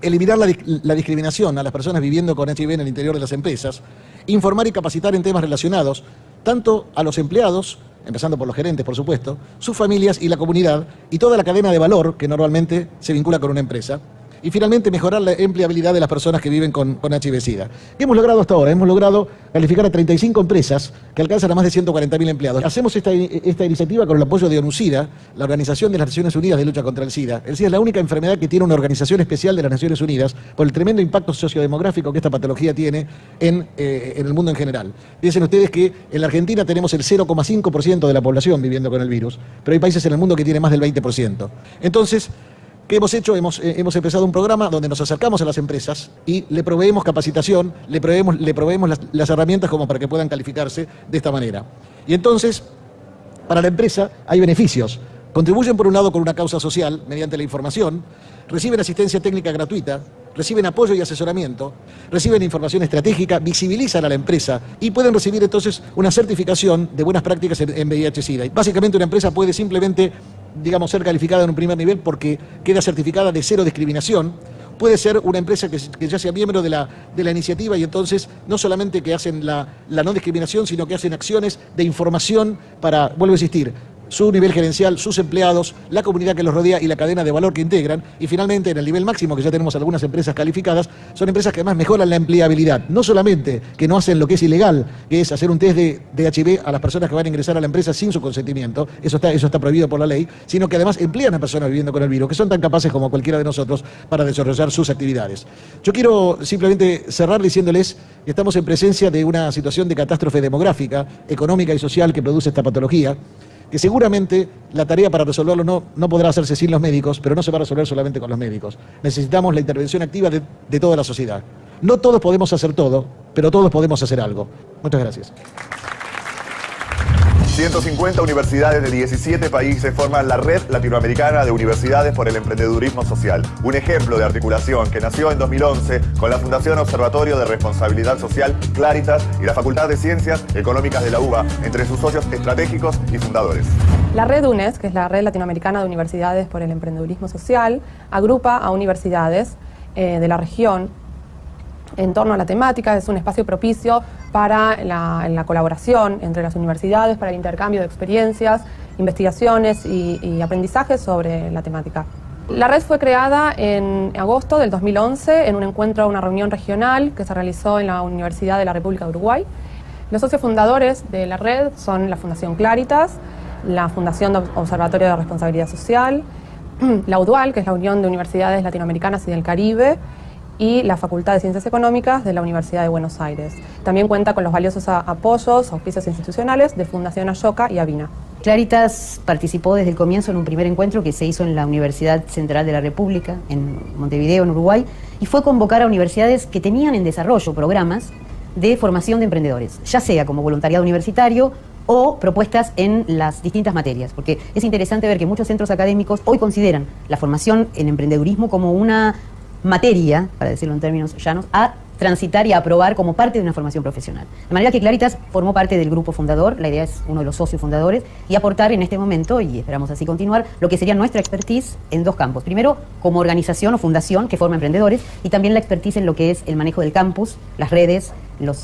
eliminar la discriminación a las personas viviendo con HIV en el interior de las empresas, informar y capacitar en temas relacionados tanto a los empleados, empezando por los gerentes, por supuesto, sus familias y la comunidad, y toda la cadena de valor que normalmente se vincula con una empresa. Y finalmente mejorar la empleabilidad de las personas que viven con HIV-Sida. ¿Qué hemos logrado hasta ahora? Hemos logrado calificar a 35 empresas que alcanzan a más de 140.000 empleados. Hacemos esta iniciativa con el apoyo de ONUSIDA, la Organización de las Naciones Unidas de Lucha contra el SIDA. El SIDA es la única enfermedad que tiene una organización especial de las Naciones Unidas por el tremendo impacto sociodemográfico que esta patología tiene en el mundo en general. Piensen ustedes que en la Argentina tenemos el 0,5% de la población viviendo con el virus, pero hay países en el mundo que tienen más del 20%. Entonces, ¿qué hemos hecho? Hemos empezado un programa donde nos acercamos a las empresas y le proveemos capacitación, le proveemos las herramientas como para que puedan calificarse de esta manera. Y entonces, para la empresa hay beneficios. Contribuyen por un lado con una causa social mediante la información, reciben asistencia técnica gratuita, reciben apoyo y asesoramiento, reciben información estratégica, visibilizan a la empresa y pueden recibir entonces una certificación de buenas prácticas en VIH-Sida. Básicamente una empresa puede simplemente, digamos, ser calificada en un primer nivel porque queda certificada de cero discriminación. Puede ser una empresa que ya sea miembro de la iniciativa y entonces no solamente que hacen la no discriminación, sino que hacen acciones de información para, vuelvo a insistir, su nivel gerencial, sus empleados, la comunidad que los rodea y la cadena de valor que integran. Y finalmente, en el nivel máximo, que ya tenemos algunas empresas calificadas, son empresas que además mejoran la empleabilidad. No solamente que no hacen lo que es ilegal, que es hacer un test de HIV a las personas que van a ingresar a la empresa sin su consentimiento, eso está prohibido por la ley, sino que además emplean a personas viviendo con el virus, que son tan capaces como cualquiera de nosotros para desarrollar sus actividades. Yo quiero simplemente cerrar diciéndoles que estamos en presencia de una situación de catástrofe demográfica, económica y social que produce esta patología, que seguramente la tarea para resolverlo no podrá hacerse sin los médicos, pero no se va a resolver solamente con los médicos. Necesitamos la intervención activa de toda la sociedad. No todos podemos hacer todo, pero todos podemos hacer algo. Muchas gracias. 150 universidades de 17 países forman la Red Latinoamericana de Universidades por el Emprendedurismo Social, un ejemplo de articulación que nació en 2011 con la Fundación Observatorio de Responsabilidad Social Claritas y la Facultad de Ciencias Económicas de la UBA, entre sus socios estratégicos y fundadores. La Red UNES, que es la Red Latinoamericana de Universidades por el Emprendedurismo Social, agrupa a universidades de la región en torno a la temática. Es un espacio propicio para la colaboración entre las universidades, para el intercambio de experiencias, investigaciones y aprendizajes sobre la temática. La red fue creada en agosto del 2011 en un encuentro, una reunión regional que se realizó en la Universidad de la República de Uruguay. Los socios fundadores de la red son la Fundación Claritas, la Fundación Observatorio de Responsabilidad Social, la UDUAL, que es la Unión de Universidades Latinoamericanas y del Caribe, y la Facultad de Ciencias Económicas de la Universidad de Buenos Aires. También cuenta con los valiosos apoyos, auspicios institucionales de Fundación Ashoka y Avina. Claritas participó desde el comienzo en un primer encuentro que se hizo en la Universidad Central de la República, en Montevideo, en Uruguay, y fue convocar a universidades que tenían en desarrollo programas de formación de emprendedores, ya sea como voluntariado universitario o propuestas en las distintas materias, porque es interesante ver que muchos centros académicos hoy consideran la formación en emprendedurismo como una materia, para decirlo en términos llanos, a transitar y a aprobar como parte de una formación profesional. De manera que Claritas formó parte del grupo fundador, la idea es uno de los socios fundadores, y aportar en este momento, y esperamos así continuar, lo que sería nuestra expertise en dos campos. Primero, como organización o fundación que forma emprendedores, y también la expertise en lo que es el manejo del campus, las redes,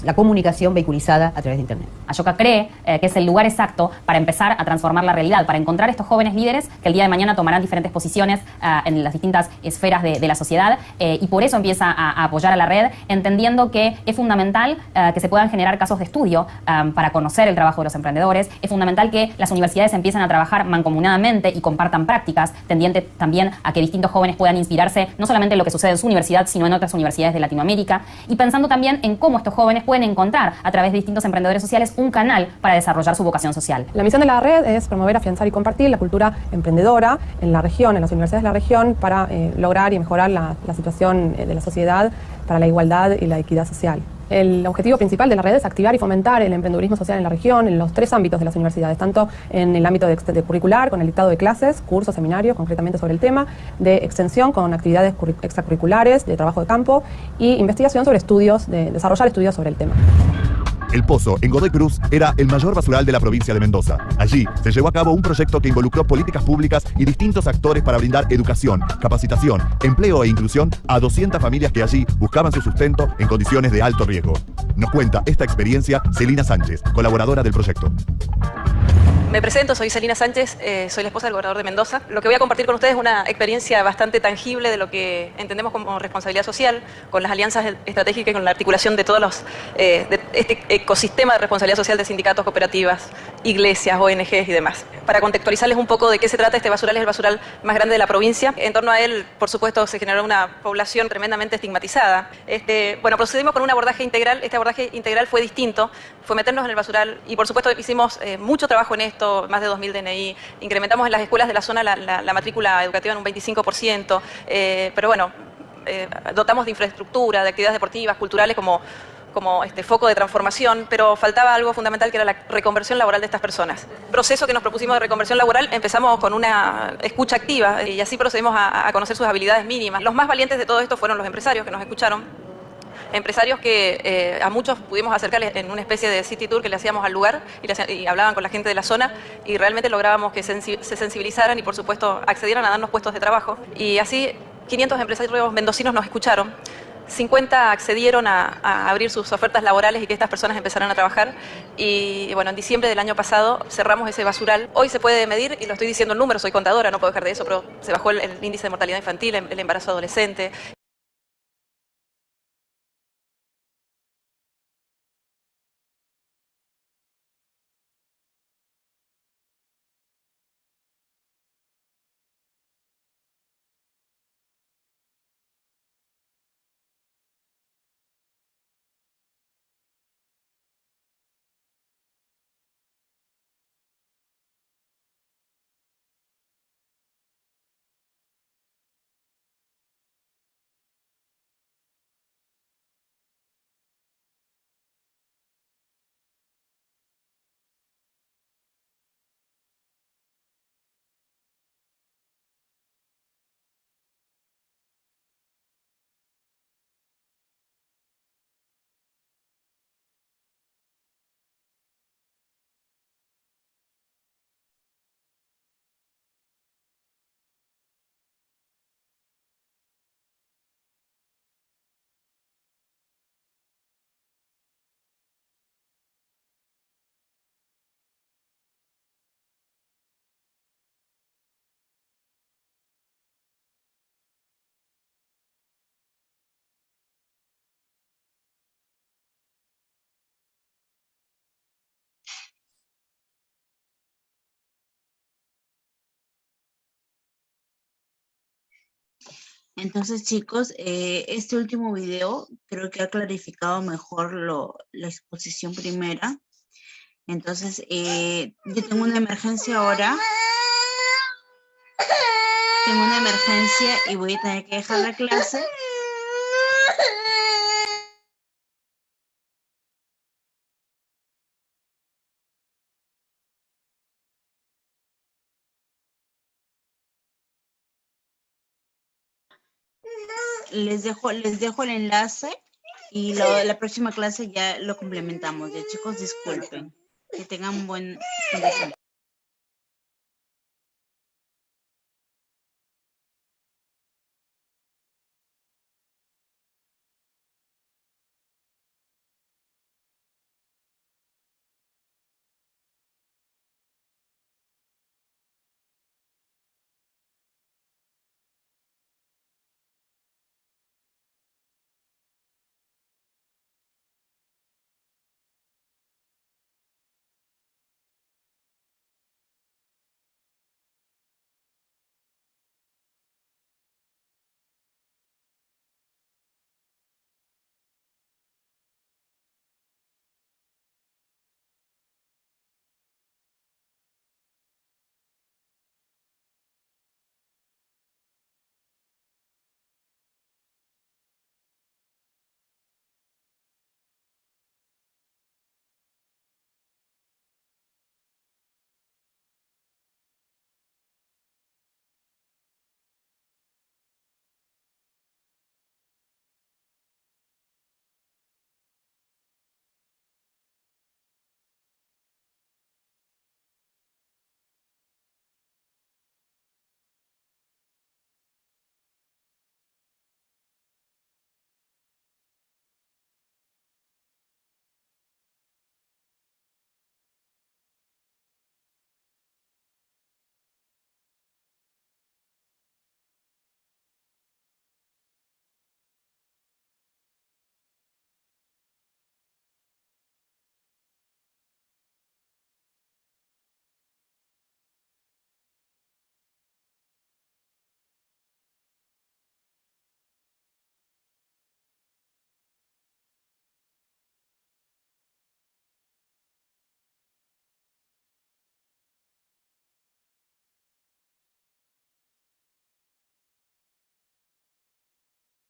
la comunicación vehiculizada a través de Internet. Ashoka cree que es el lugar exacto para empezar a transformar la realidad, para encontrar estos jóvenes líderes que el día de mañana tomarán diferentes posiciones en las distintas esferas de la sociedad, y por eso empieza a apoyar a la red, entendiendo que es fundamental que se puedan generar casos de estudio para conocer el trabajo de los emprendedores. Es fundamental que las universidades empiecen a trabajar mancomunadamente y compartan prácticas, tendiente también a que distintos jóvenes puedan inspirarse no solamente en lo que sucede en su universidad, sino en otras universidades de Latinoamérica, y pensando también en cómo estos jóvenes pueden encontrar a través de distintos emprendedores sociales un canal para desarrollar su vocación social. La misión de la red es promover, afianzar y compartir la cultura emprendedora en la región, en las universidades de la región, para lograr y mejorar la situación de la sociedad, para la igualdad y la equidad social. El objetivo principal de la red es activar y fomentar el emprendedurismo social en la región, en los tres ámbitos de las universidades, tanto en el ámbito de curricular, con el dictado de clases, cursos, seminarios, concretamente sobre el tema, de extensión, con actividades extracurriculares, de trabajo de campo, y investigación sobre estudios, de desarrollar estudios sobre el tema. El Pozo, en Godoy Cruz, era el mayor basural de la provincia de Mendoza. Allí se llevó a cabo un proyecto que involucró políticas públicas y distintos actores para brindar educación, capacitación, empleo e inclusión a 200 familias que allí buscaban su sustento en condiciones de alto riesgo. Nos cuenta esta experiencia Celina Sánchez, colaboradora del proyecto. Me presento, soy Celina Sánchez, soy la esposa del gobernador de Mendoza. Lo que voy a compartir con ustedes es una experiencia bastante tangible de lo que entendemos como responsabilidad social, con las alianzas estratégicas y con la articulación de todos de este ecosistema de responsabilidad social de sindicatos, cooperativas, iglesias, ONGs y demás. Para contextualizarles un poco de qué se trata, este basural es el basural más grande de la provincia. En torno a él, por supuesto, se generó una población tremendamente estigmatizada. Bueno, procedimos con un abordaje integral. Este abordaje integral fue distinto, fue meternos en el basural y, por supuesto, hicimos mucho trabajo en esto, más de 2.000 DNI, incrementamos en las escuelas de la zona la matrícula educativa en un 25%, pero bueno, dotamos de infraestructura, de actividades deportivas, culturales como foco de transformación, pero faltaba algo fundamental que era la reconversión laboral de estas personas. Proceso que nos propusimos de reconversión laboral, empezamos con una escucha activa y así procedimos a conocer sus habilidades mínimas. Los más valientes de todo esto fueron los empresarios que nos escucharon. Empresarios que a muchos pudimos acercarles en una especie de city tour que le hacíamos al lugar y hablaban con la gente de la zona y realmente lográbamos que se sensibilizaran y por supuesto accedieran a darnos puestos de trabajo. Y así 500 empresarios mendocinos nos escucharon. 50 accedieron a abrir sus ofertas laborales y que estas personas empezaran a trabajar. Y bueno, en diciembre del año pasado cerramos ese basural. Hoy se puede medir, y lo estoy diciendo en números, soy contadora, no puedo dejar de eso, pero se bajó el índice de mortalidad infantil, el embarazo adolescente. Entonces, chicos, este último video creo que ha clarificado mejor la exposición primera. Entonces, yo tengo una emergencia ahora. Tengo una emergencia y voy a tener que dejar la clase. Les dejo el enlace y la próxima clase ya lo complementamos. Ya, chicos, disculpen. Que tengan un buen fin de semana.